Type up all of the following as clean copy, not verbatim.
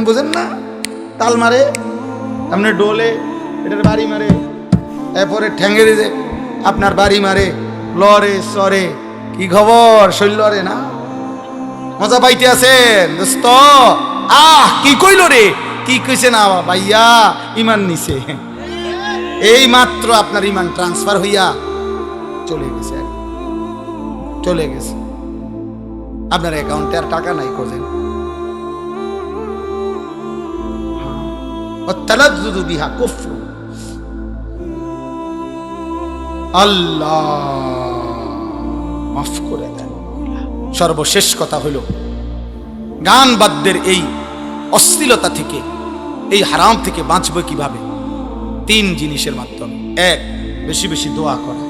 গান বোঝেন না? তাল মারে, আপনি ডোলে, এটার বাড়ি মারে, এরপরে ঠ্যাঙ্গে দিয়ে আপনার বাড়ি মারে, লরে সরে। কি খবর? শৈলরে না মজা পাইতে আছেন দোস্ত? কি কইল রে? কি কইছে না ভাইয়া? ইমান নিছে। এই মাত্র আপনার ইমান ট্রান্সফার হইয়া চলে গেছে, চলে গেছে। আপনার অ্যাকাউন্টে আর টাকা নাই, খোঁজেন। তালাজ্জুযু বিহা কুফর। আল্লাহ মাফ করে দেন। সর্বশেষ কথা হলো, গান বাদ্যের এই অশ্লীলতা থেকে, এই হারাম থেকে বাঁচবো কিভাবে? 3 জিনিসের মাধ্যমে। 1, বেশি বেশি দোয়া করা,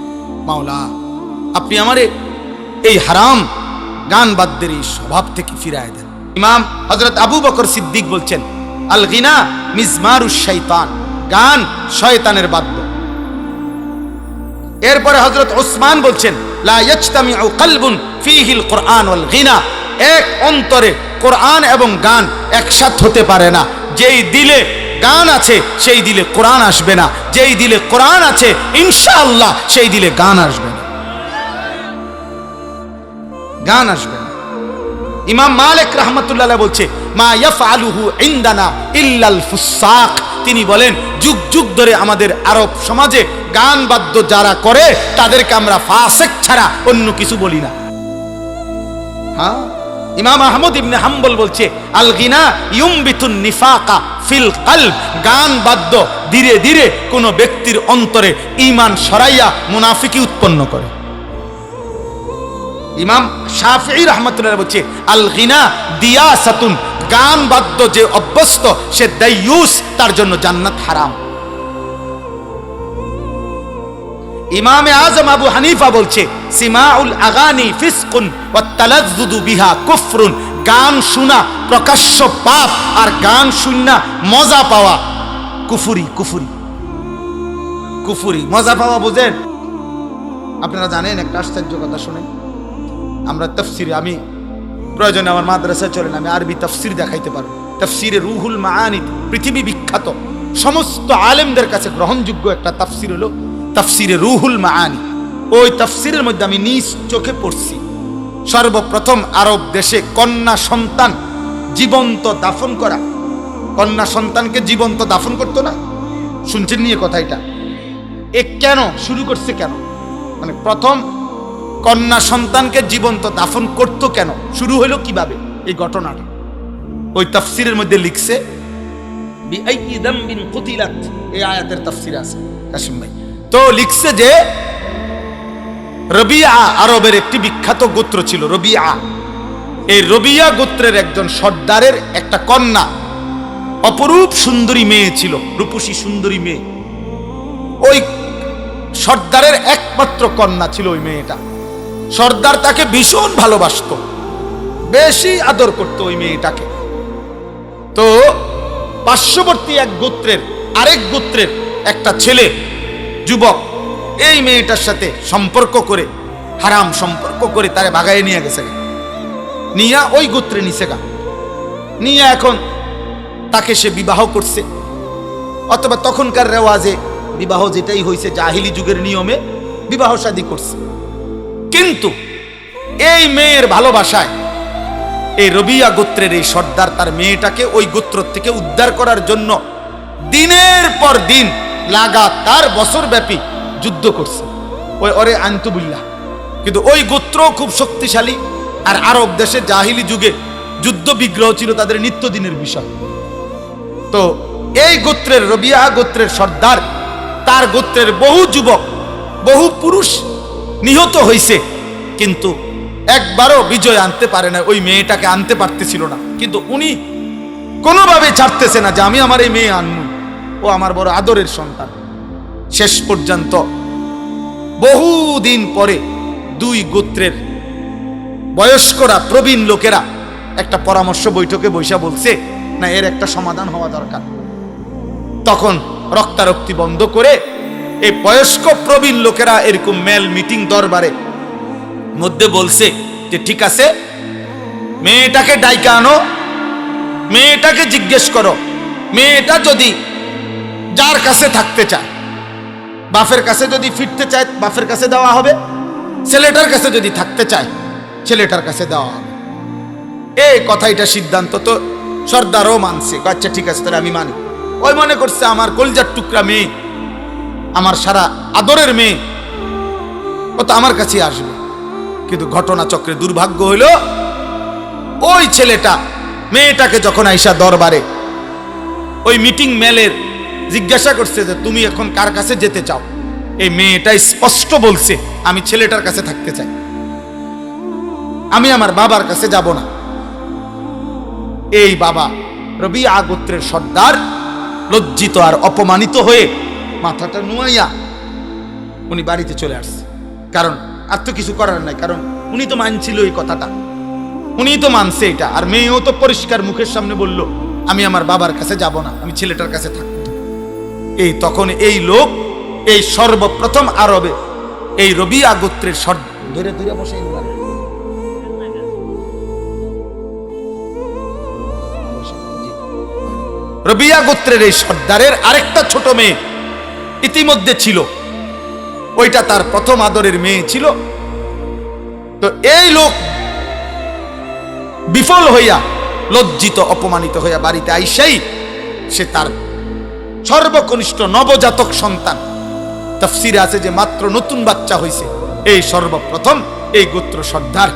মাওলা আপনি আমারে এই হারাম গান বাদ্যের এই স্বভাব থেকে ফিরায় দেন। ইমাম হযরত আবু বকর সিদ্দিক বলছেন, আল গিনা মিজমারুশ শাইতান, গান শয়তানের বাদ্য। এরপরে হযরত ওসমান বলছেন, লা ইয়াজতামিউ কলবুন ফীহিল কুরআন ওয়াল গিনা, এক অন্তরে কোরআন এবং গান একসাথে হতে পারে না। যেই দিলে গান আছে সেই দিলে কোরআন আসবে না, যেই দিলে কোরআন আছে ইনশাআল্লাহ সেই দিলে গান আসবে না, গান আসবে না। ইমাম মালিক রাহমাতুল্লাহ আলাইহি বলছে, মা ইয়াফআলুহু ইনদানা ইল্লাল ফুসাক, তিনি বলেন যুগ যুগ ধরে আমাদের আরব সমাজে গান বাদ্য যারা করে তাদেরকে আমরা ফাসিক ছাড়া অন্য কিছু বলি না। হ্যাঁ, ইমাম আহমদ ইবনে হাম্বল বলছে, আল গিনা ইউমবিতুন নিফাকা ফিল কলব, গান বাদ্য ধীরে ধীরে কোন ব্যক্তির অন্তরে ঈমান সরাইয়া মুনাফিকি উৎপন্ন করে। ইমাম শাফিঈ রাহমাতুল্লাহ বলছে, আল গিনা দিয়াসাতুন, গান বাদ্য যে অভ্যস্ত সে দাইয়ুস, তার জন্য জান্নাত হারাম। ইমামে আজম আবু হানিফা বলছে, সিমাউল আগানি ফিসকুন ওয়াত তালাজ্জুদু বিহা কুফরুন, গান শোনা প্রকাশ্য পাপ, আর গান শুননা মজা পাওয়া কুফরি। কুফরি কুফরি মজা পাওয়া বুঝেন? আপনারা জানেন একটা আশ্চর্য কথা শুনেন, আমরা তাফসিরে, আমি প্রয়োজনে আমার মাদ্রাসায় চলেন, আমি আরবি তাফসির দেখাইতে পারবো। তাফসিরে রুহুল মাআনি, পৃথিবী বিখ্যাত, সমস্ত আলেমদের কাছে গ্রহণযোগ্য একটা তাফসির হলো তাফসিরে রুহুল মাআনি। ওই তাফসিরের মধ্যে আমি নিজ চোখে পড়ছি, সর্বপ্রথম আরব দেশে কন্যা সন্তান জীবন্ত দাফন করা, কন্যা সন্তানকে জীবন্ত দাফন করতো না, শুনছেন নিয়ে কথা? এটা কেন শুরু করছে? কেন মানে প্রথম কন্যা সন্তানকে জীবন্ত দাফন করতো কেন, শুরু হলো কিভাবে এই ঘটনাটা? ওই তাফসিরের মধ্যে লিখছে, বিআইয়ি যামবিন কুতিলাত, এই আয়াতের তাফসির আছে কাশিম ভাই। তো লিখছে যে রবিয়া আরবের একটি বিখ্যাত গোত্র ছিল রবিয়া। এই রবিয়া গোত্রের একজন সর্দারের একটা কন্যা, অপরূপ সুন্দরী মেয়ে ছিল, রূপসী সুন্দরী মেয়ে। ওই সর্দারের একমাত্র কন্যা ছিল ওই মেয়েটা। সর্দার তাকে ভীষণ ভালোবাসতো, বেশি আদর করত ওই মেয়েটাকে। তো পার্শ্ববর্তী এক গোত্রের, আরেক গোত্রের একটা ছেলে, যুবক, এই মেয়েটার সাথে সম্পর্ক করে, হারাম সম্পর্ক করে তারে ভাগায় নিয়ে গেছে, নিয়ে ওই গোত্রে নিছে গা, নিয়ে এখন তাকে সে বিবাহ করছে, অথবা তখনকার রেওয়াজে বিবাহ যেটাই হয়েছে জাহিলি যুগের নিয়মে বিবাহ শাদী করছে। কিন্তু এই মেয়ের ভালোবাসায় এই রবিয়া গোত্রের এই সর্দার তার মেয়েটাকে ওই গোত্র থেকে উদ্ধার করার জন্য দিনের পর দিন লাগাতার বছরব্যাপী যুদ্ধ করছে, ওই ওরে আনতুবিল্লাহ। কিন্তু ওই গোত্র খুব শক্তিশালী, আর আরব দেশে জাহিলি যুগে যুদ্ধ বিগ্রহ ছিল তাদের নিত্যদিনের বিষয়। তো এই গোত্রের, রবিয়া গোত্রের সর্দার, তার গোত্রের বহু যুবক, বহু পুরুষ নিহত হয়েছে, কিন্তু একবারও বিজয় আনতে পারে না, ওই মেয়েটাকে আনতে পারতেছিল না। কিন্তু উনি কোনোভাবে ছাড়তেছে না যে আমি আমার এই মেয়ে আনবো, ও আমার বড় আদরের সন্তান। শেষ পর্যন্ত বহুদিন পরে দুই গোত্রের বয়স্করা, প্রবীণ লোকেরা একটা পরামর্শ বৈঠকে বৈশা বলছে, না এর একটা সমাধান হওয়া দরকার। তখন রক্তারক্তি বন্ধ করে এই বয়স্ক প্রবীণ লোকেরা এরকম মেল মিটিং দরবারে মধ্যে বলছে যে ঠিক আছে, মেয়েটাকে ডাইকা আনো, মেয়েটাকে জিজ্ঞেস করো, মেয়েটা যদি যার কাছে থাকতে চায়, বাপের কাছে যদি ফিরতে চায় বাপের কাছে দেওয়া হবে, ছেলেটার কাছে যদি থাকতে চায় ছেলেটার কাছে দেওয়া হবে। এই কথাইটা সিদ্ধান্ত তো সর্দারও মানছে, আচ্ছা ঠিক আছে তাহলে আমি মানি। ওই মনে করছে আমার কলজার টুকরা মেয়ে, আমার সারা আদরের মেয়ে, ও তো আমার কাছে আসবে। কিন্তু ঘটনা চক্রে দুর্ভাগ্য হইল, ওই ছেলেটা মেয়েটাকে যখন আইসা দরবারে ওই মিটিং মেলের জিজ্ঞাসা করছে যে তুমি এখন কার কাছে যেতে চাও, এই মেয়েটা স্পষ্ট বলছে আমি ছেলেটার কাছে থাকতে চাই, আমি আমার বাবার কাছে যাব না। এই বাবা রবিয়া গোত্রের সর্দার লজ্জিত আর অপমানিত হয়ে মাথাটা নুয়াইয়া উনি বাড়িতে চলে আসছে। কারণ আর তো কিছু করার নাই, কারণ উনি তো মানছিল এই কথাটা, উনি তো মানছে এটা। আর মেয়েও তো পরিষ্কার মুখের সামনে বলল আমি আমার বাবার কাছে যাব না, আমি ছেলেটার কাছে থাকব। এই তখন এই লোক, এই সর্বপ্রথম আরবে এই রবিয়া গোত্রের ধরে ধরে বসে রবিয়া গোত্রের এই সর্দারের আরেকটা ছোট মেয়ে ইতিমধ্যে ছিল, ওইটা তার প্রথম আদরের মেয়ে ছিল। তো এই লোক বিফল হইয়া, লজ্জিত অপমানিত হইয়া বাড়িতে আইসাই সে তার সর্বকনিষ্ঠ নবজাতক সন্তান, তাফসিরে আছে যে মাত্র নতুন বাচ্চা হয়েছে, এই সর্বপ্রথম এই গোত্র সর্দার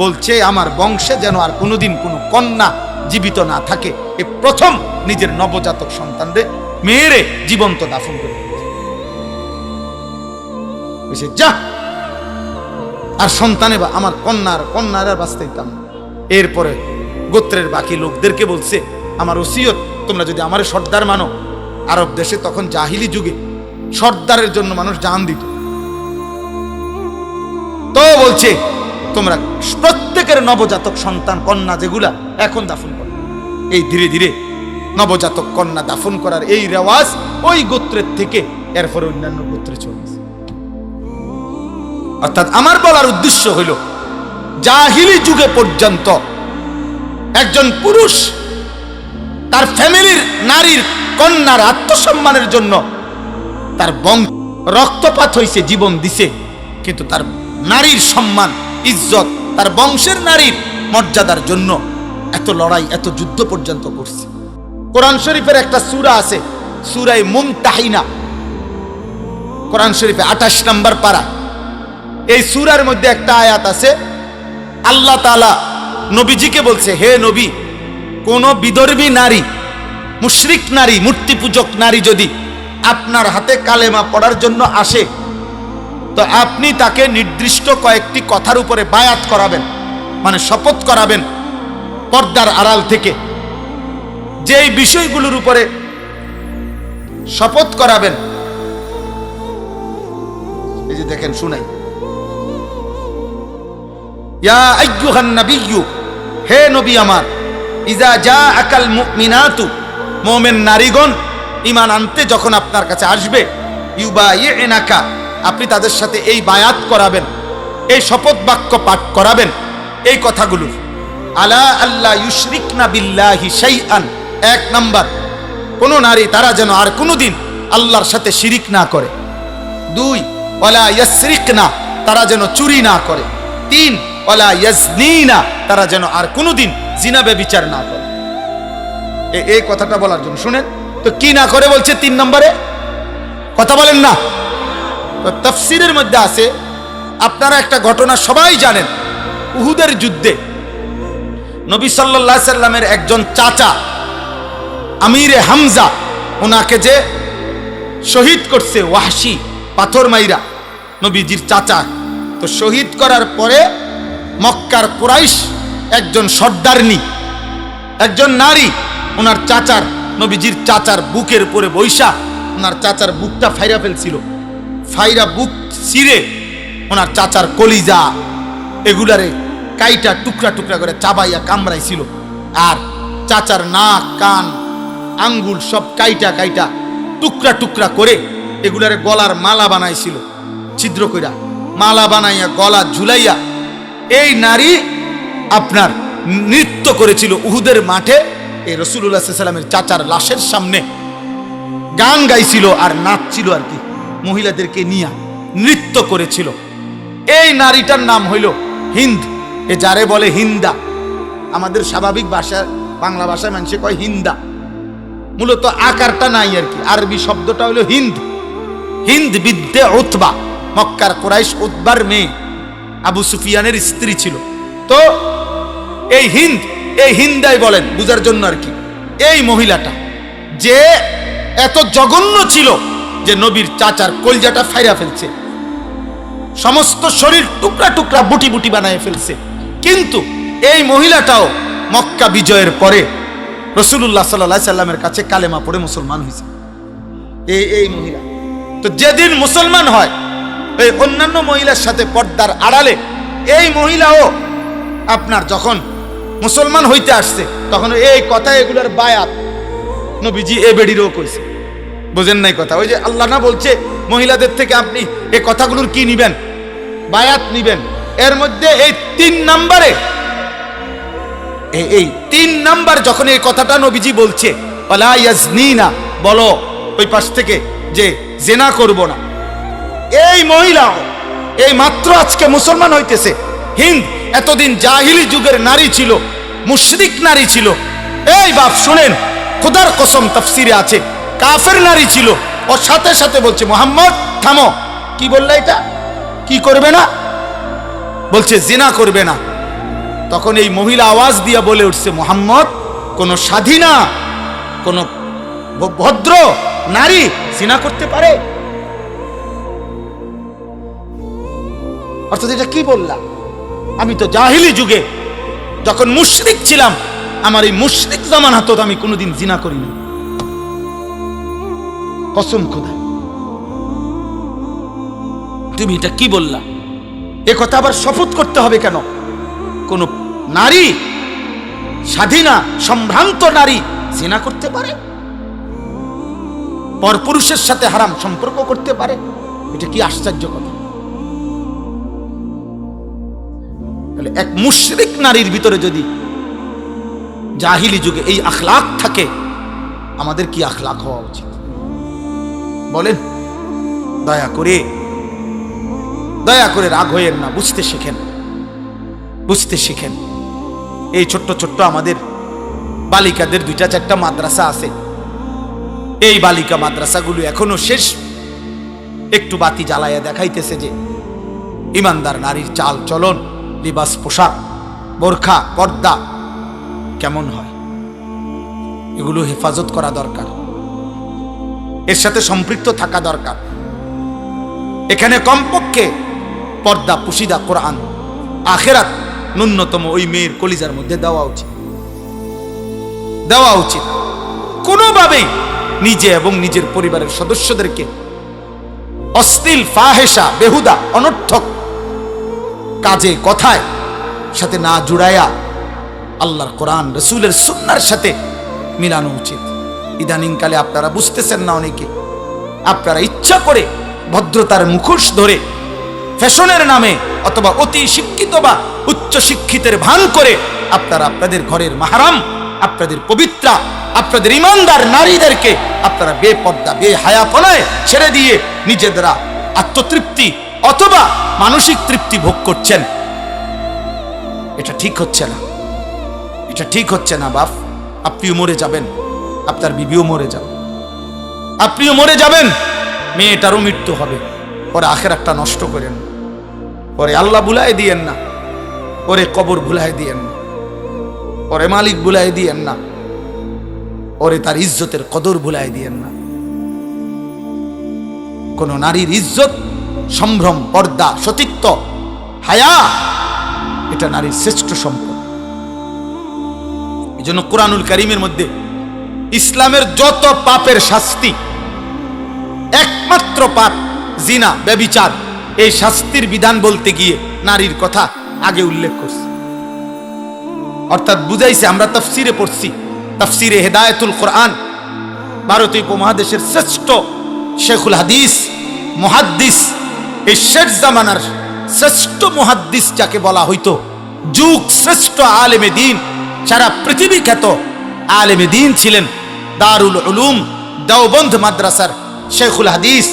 বলছে আমার বংশে যেন আর কোনোদিন কোনো কন্যা জীবিত না থাকে, এই প্রথম নিজের নবজাতক সন্তানরে মেয়েরে জীবন্ত দাফন করে যা, আর সন্তানে বা আমার কন্যার আর বাঁচতে দিতাম। এরপরে গোত্রের বাকি লোকদেরকে বলছে আমার ওসিয়ত, তোমরা যদি আমার সর্দার মানো, আরব দেশে তখন জাহিলি যুগে সর্দারের জন্য মানুষ জান দিত, তো বলছে তোমরা প্রত্যেকের নবজাতক সন্তান কন্যা যেগুলা এখন দাফন করো। এই ধীরে ধীরে নবজাতক কন্যা দাফন করার এই রেওয়াজ ওই গোত্রের থেকে এরপরে অন্যান্য গোত্রে চলেছে। অর্থাৎ আমার বলার উদ্দেশ্য হইল, জাহিলি যুগে পর্যন্ত একজন পুরুষ তার ফ্যামিলির নারীর কন্যার আত্মসম্মানের জন্য তার রক্তপাত হইছে, জীবন দিছে, কিন্তু তার নারীর সম্মান ইজ্জত, তার বংশের নারীর মর্যাদার জন্য এত লড়াই, এত যুদ্ধ পর্যন্ত করছে। কোরআন শরীফের একটা সূরা আছে, সূরায়ে মুমতাহিনা, কোরআন শরীফে 28 নম্বর পারা। এই সূরার মধ্যে একটা আয়াত আছে, আল্লাহ তাআলা নবীজিকে বলছে, হে নবী, কোন বিদর্ভী নারী, মুশরিক নারী, মূর্তি পূজক নারী যদি আপনার হাতে কালেমা পড়ার জন্য আসে, তো আপনি তাকে নির্দিষ্ট কয়েকটি কথার উপরে বায়াত করাবেন, মানে শপথ করাবেন পর্দার আড়াল থেকে। যেই বিষয়গুলোর উপরে শপথ করাবেন, এই যে দেখেন শুনাই, ইয়া আইয়ুহান নাবিয়্যু, হে নবী আমার, ইজা জাআকাল মুমিনাতু, মুমিন নারীগণ ঈমান আনতে যখন আপনার কাছে আসবে, ইউবাইয়িনাকা, আপনি তাদের সাথে এই বায়াত করাবেন, এই শপথ বাক্য পাঠ করাবেন এই কথাগুলো। আলা আল্লাহ ইউশরিকনা বিল্লাহি শাইআন, 1 নাম্বার, কোন নারী তারা যেন আর কোনোদিন আল্লাহর সাথে শিরিক না করে। 2, ওয়ালা ইয়াসরিকনা, তারা যেন চুরি না করে। 3, ওয়ালা ইয়াজনিনা, তারা যেন আর কোনোদিন জিনা ব্যভিচার না করে। এই কথাটা বলার জন্য শুনেন তো, কি না করে বলছে 3 নম্বরে, কথা বলেন না। তো তাফসীরের মধ্যে আছে, আপনারা একটা ঘটনা সবাই জানেন, উহুদের যুদ্ধে নবী সাল্লাল্লাহু আলাইহি সাল্লামের একজন চাচা আমিরে হামজা, ওনাকে যে শহীদ করছে ওয়াহশী পাথর মাইরা, নবীজির চাচা। তো শহীদ করার পরে মক্কার কুরাইশ একজন সর্দারনি, একজন নারী, ওনার চাচার, নবীজির চাচার বুকের উপরে বৈশা ওনার চাচার বুকটা ফাইরা ফেলছিল, ফাইরা বুক ছিঁড়ে ওনার চাচার কলিজা এগুলারে কাইটা টুকরা টুকরা করে চাবাইয়া কামড়াইছিল। আর চাচার নাক, কান, আঙ্গুল সব কাইটা কাইটা টুকরা টুকরা করে এগুলারে গলার মালা বানাইছিল, ছিদ্র কইরা মালা বানাইয়া গলা ঝুলাইয়া এই নারী আপনার নৃত্য করেছিল উহুদের মাঠে। এই রাসূলুল্লাহ সাল্লাল্লাহু আলাইহি ওয়াসাল্লামের চাচার লাশের সামনে গান গাইছিল আর নাচছিল আর কি, মহিলাদেরকে নিয়ে নৃত্য করেছিল। এই নারীটার নাম হইল হিন্দ। এ যারে বলে হিন্দা, আমাদের স্বাভাবিক ভাষা বাংলা ভাষায় মানুষে কয় হিন্দা, মূলত আকারটা নাই আর কি। আরবি শব্দটা হলো হিন্দ। হিন্দ বিদ্যে উতবা, মক্কার কুরাইশ উতবার মেয়ে, আবু সুফিয়ানের স্ত্রী ছিল। তো এই হিন্দাই বলেন বুঝার জন্য আর কি। এই মহিলাটা যে এত জঘন্য ছিল যে নবীর চাচার কলজাটা ফাইরা ফেলছে, সমস্ত শরীর টুকরা টুকরা বুটি বুটি বানায় ফেলছে। কিন্তু এই মহিলাটাও মক্কা বিজয়ের পরে রাসূলুল্লাহ সাল্লাল্লাহু আলাইহি সাল্লামের কাছে কালেমা পড়ে মুসলমান হয়েছে। এই মহিলা তো যেদিন মুসলমান হয়, এই অন্যান্য মহিলার সাথে পর্দার আড়ালে এই মহিলাও আপনার যখন মুসলমান হইতে আসছে, তখন এই কথা এগুলোর বায়াত নবীজি এ বেড়িরও কইছে। বুঝেন নাই কথা? ওই যে আল্লাহ না বলছে মহিলাদের থেকে আপনি এই কথাগুলোর কি নিবেন? বায়াত নিবেন। এর মধ্যে এই 3 নম্বরে, এই 3 নাম্বার যখন এই কথাটা নবীজি বলছে, ওয়ালা ইয়াজনিনা, বলো ওই পাশ থেকে যে জিনা করব না, এই মহিলাও এই মাত্র আজকে মুসলমান হইতেছে। হিন্দ এতদিন জাহিলি যুগের নারী ছিল, মুশরিক নারী ছিল। এই বাপ শুনেন, খোদার কসম তাফসিরে আছে, কাফের নারী ছিল। ওর সাথে সাথে বলছে মুহাম্মদ থামো। কি বললে? এটা কি করবে না? বলছে জিনা করবে না। তখন এই মহিলা আওয়াজ দিয়ে বলে উঠছে, মুহাম্মদ কোন স্বাধীনা, কোন ভদ্র নারী জিনা করতে পারে? অর্থাৎ এটা কি বললাম? আমি তো জাহিলি যুগে যখন মুশরিক ছিলাম, আমার এই মুশরিক জামানা তো আমি কোনোদিন জিনা করিনি। কসম খোদা, তুমি এটা কি বললা? এ কথা আবার শপথ করতে হবে কেন? কোন নারী, স্বাধীনা সম্ভ্রান্ত নারী জিনা করতে পারে, পরপুরুষের সাথে হারাম সম্পর্ক করতে পারে? এটা কি আশ্চর্য কথা! এক মুশরিক নারীর ভিতরে যদি জাহিলি যুগে এই আখলাক থাকে, আমাদের কি আখলাক হওয়া উচিত বলেন? দয়া করে রাগ হইয়েন না, বুঝতে শিখেন। এই ছোট্ট ছোট্ট আমাদের বালিকাদের 2-4টা মাদ্রাসা আছে। এই বালিকা মাদ্রাসাগুলো এখনো শেষ, একটু বাতি জ্বালাইয়া দেখাইতেছে যে ইমানদার নারীর চাল চলন, লিবাস, পোশাক, বোরখা, পর্দা কেমন হয়, এগুলো হেফাজত করা দরকার, এর সাথে সম্পৃক্ত থাকা দরকার। এখানে কমপক্ষে পর্দা, পুশিদা, কোরআন, আখিরাত ন্যূনতম ওই মেয়ের কলিজার মধ্যে দেওয়া উচিত। কোনোভাবেই নিজে এবং নিজের পরিবারের সদস্যদেরকে অশ্লীল, ফাহেসা, বেহুদা, অনর্থক কাজে, কথায় সাথে না জুড়াইয়া আল্লাহর কোরআন, রাসূলের সুন্নাহর সাথে মিলানো উচিত। ইদানিংকালে আপনারা বুঝতেছেন না, অনেকে আপনারা ইচ্ছা করে ভদ্রতার মুখোশ ধরে ফ্যাশনের নামে অথবা অতি শিক্ষিত বা উচ্চ শিক্ষিতের ভান করে আপনারা আপনাদের ঘরের মাহরাম, আপনাদের পবিত্রা, আপনাদের ইমানদার নারীদেরকে আপনারা বেপর্দা, বেহায়াপনায় ছেড়ে দিয়ে নিজেরা আত্মতৃপ্তি অথবা মানসিক তৃপ্তি ভোগ করছেন। এটা ঠিক হচ্ছে না বাপ। আপনিও মরে যাবেন, আপনার বিবিও মরে যাবে, আপনিও মরে যাবেন, মেয়েটারও মৃত্যু হবে। পরে আখিরাতটা নষ্ট করেন, পরে আল্লাহ ভুলাই দিয়েন না, পরে কবর ভুলাই দিয়েন না, পরে মালিক ভুলাই দিয়েন না, পরে তার ইজ্জতের কদর ভুলাই দিয়েন না। কোন নারীর ইজ্জত, সম্ভ্রম, পর্দা, সতীত্ব, হায়া, এটা নারীর শ্রেষ্ঠ সম্পদ। এই জন্য কুরআনুল কারীমের মধ্যে ইসলামের যত পাপের শাস্তি, একমাত্র পাপ জিনা, ব্যভিচার, এই শাস্তির বিধান বলতে গিয়ে নারীর কথা আগে উল্লেখ করছে। অর্থাৎ বুঝাইছে, আমরা তাফসিরে পড়ছি, তাফসিরে হেদায়েতুল কোরআন, ভারতীয় উপমহাদেশের শ্রেষ্ঠ শেখুল হাদিস, মুহাদ্দিস, এই শেষ জামানার শ্রেষ্ঠ মুহাদ্দিস যাকে বলা হইতো, যুগ শ্রেষ্ঠ আলেমে দ্বীন, সারা পৃথিবী খ্যাত আলেমে দ্বীন ছিলেন, দারুল উলুম দেওবন্দ মাদ্রাসার শেখুল হাদিস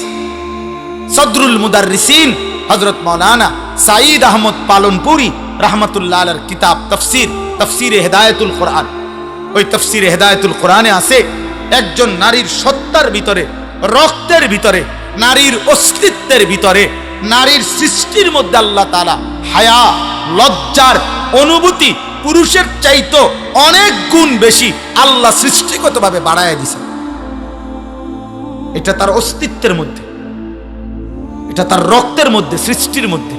সদরুল মুদাররিসিন হযরত মাওলানা সাঈদ আহমদ পালনপুরি রাহমাতুল্লাহ আলাইহির কিতাব তাফসীরে হেদায়েতুল কোরআন। ওই তাফসীরে হেদায়েতুল কোরআনে আছে একজন নারীর সত্তার ভিতরে, রক্তের ভিতরে, নারীর অস্তিত্বের ভিতরে, নারীর সৃষ্টির মধ্যে আল্লাহ তাআলা হায়া, লজ্জার অনুভূতি পুরুষের চাইতে অনেক গুণ বেশি আল্লাহ সৃষ্টিগতভাবে বাড়ায় দিয়েছে। এটা তার অস্তিত্বের মধ্যে, এটা তার রক্তের মধ্যে, সৃষ্টির মধ্যে,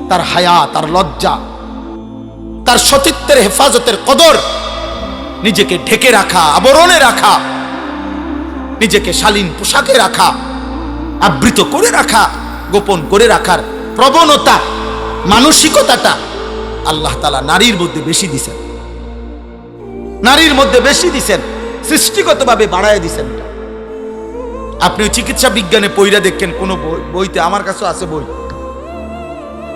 তার হায়া, তার লজ্জা, তার সতীত্বের হেফাজতের কদর, নিজেকে ঢেকে রাখা, আবরণে রাখা, নিজেকে শালীন পোশাকে রাখা, আবৃত করে রাখা, গোপন করে রাখার প্রবণতা, মানসিকতাটা আল্লাহ তাআলা নারীর মধ্যে বেশি দিছেন, নারীর মধ্যে বেশি দিছেন, সৃষ্টিগতভাবে বাড়ায় দিছেন। আপনি চিকিৎসা বিজ্ঞানে পড়া দেখেন কোন বইতে, আমার কাছে আছে বই,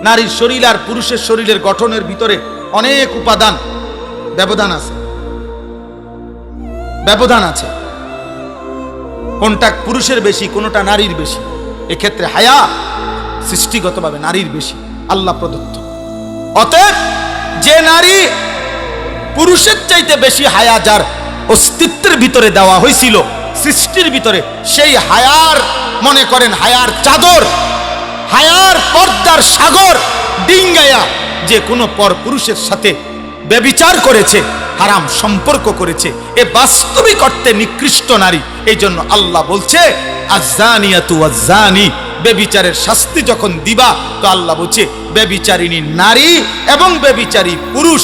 নারীর শরীর আর পুরুষের শরীরের গঠনের ভিতরে অনেক উপাদান ব্যবধান আছে, ব্যবধান আছে, কোনটা পুরুষের বেশি, কোনটা নারীর বেশি। এক্ষেত্রে হায়া সৃষ্টিগতভাবে নারীর বেশি, আল্লাহ প্রদত্ত। অতএব যে নারী পুরুষের চাইতে বেশি হায়া যার অস্তিত্বের ভিতরে দেওয়া হয়েছিল, সৃষ্টির ভিতরে, সেই হায়ার, মনে করেন হায়ার চাদর, হায়ার পর্দার সাগর ডিঙ্গায়া যে কোনো পর পুরুষের সাথে ব্যভিচার করেছে, হারাম সম্পর্ক করেছে, এ বাস্তবিক অর্থে নিকৃষ্ট নারী। এই জন্য আল্লাহ বলছে আয-যানিয়াতু ওয়াজ-যানি, ব্যভিচারের শাস্তি যখন দিবা, তো আল্লাহ বলছে ব্যভিচারিণী নারী এবং ব্যভিচারী পুরুষ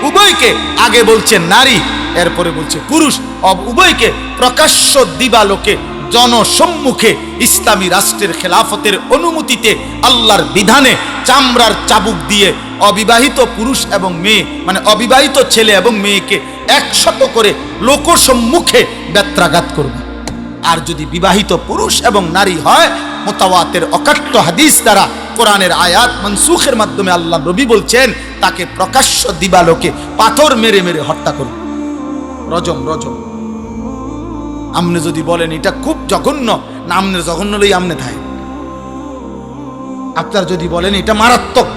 উভয়কে আগে বলছে নারী, এরপরে বলছে পুরুষ, উভয়কে প্রকাশ্য দিবালোকে জনসম্মুখে ইসলামী রাষ্ট্রের খেলাফতের অনুমতিতে আল্লাহর বিধানে চামড়ার চাবুক দিয়ে অবিবাহিত পুরুষ এবং মেয়ে, মানে অবিবাহিত ছেলে এবং মেয়েকে একশত করে লোকসম্মুখে বেত্রাঘাত করবে। আর যদি বিবাহিত পুরুষ এবং নারী হয়, মুতাওয়াতির অকাট্য হাদিস দ্বারা, কোরআনের আয়াত মনসুখের মাধ্যমে আল্লাহ নবী বলছেন তাকে প্রকাশ্য দিবালোকে পাথর মেরে মেরে হত্যা করবে, রজম। আমনে যদি বলেন এটা খুব জঘন্য, না আমনে জঘন্য লই আমনে থাই, আপনার যদি বলেন এটা মারাত্মক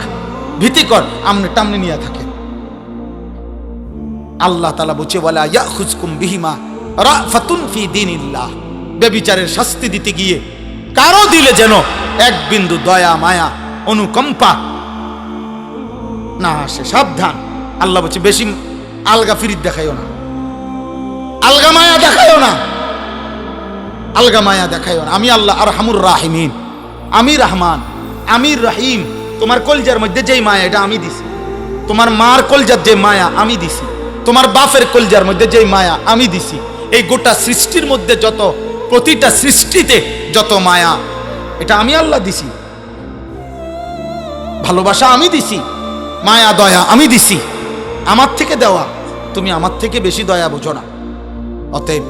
ভীতিকর, আমনে টামনে নিয়ে থাকে। আল্লাহ তাআলা বলছে ওয়ালা ইয়াখুজকুম বিহিমা রাফাতুন ফি দীনিল্লাহ, ব্যভিচারের শাস্তি দিতে গিয়ে কারো দিলে যেন এক বিন্দু দয়া, মায়া, অনুকম্পা না আসে, সাবধান। আল্লাহ বলছে বেশি আলগা ফিরিত দেখাইও না, আলগা মায়া দেখাইও না, আলগা মায়া দেখাইও না। আমি আল্লাহ আরহামুর রাহিমিন, আমি রহমান, আমি রহিম। তোমার কলজার মধ্যে যেই মায়া, এটা আমি দিছি। তোমার মার কলজার যে মায়া আমি দিছি, তোমার বাপের কলজার মধ্যে যেই মায়া আমি দিছি। এই গোটা সৃষ্টির মধ্যে যত, প্রতিটা সৃষ্টিতে যত মায়া, এটা আমি আল্লাহ দিছি। ভালোবাসা আমি দিছি, মায়া দয়া আমি দিছি, আমার থেকে দেওয়া। তুমি আমার থেকে বেশি দয়া বোঝো না। অতএব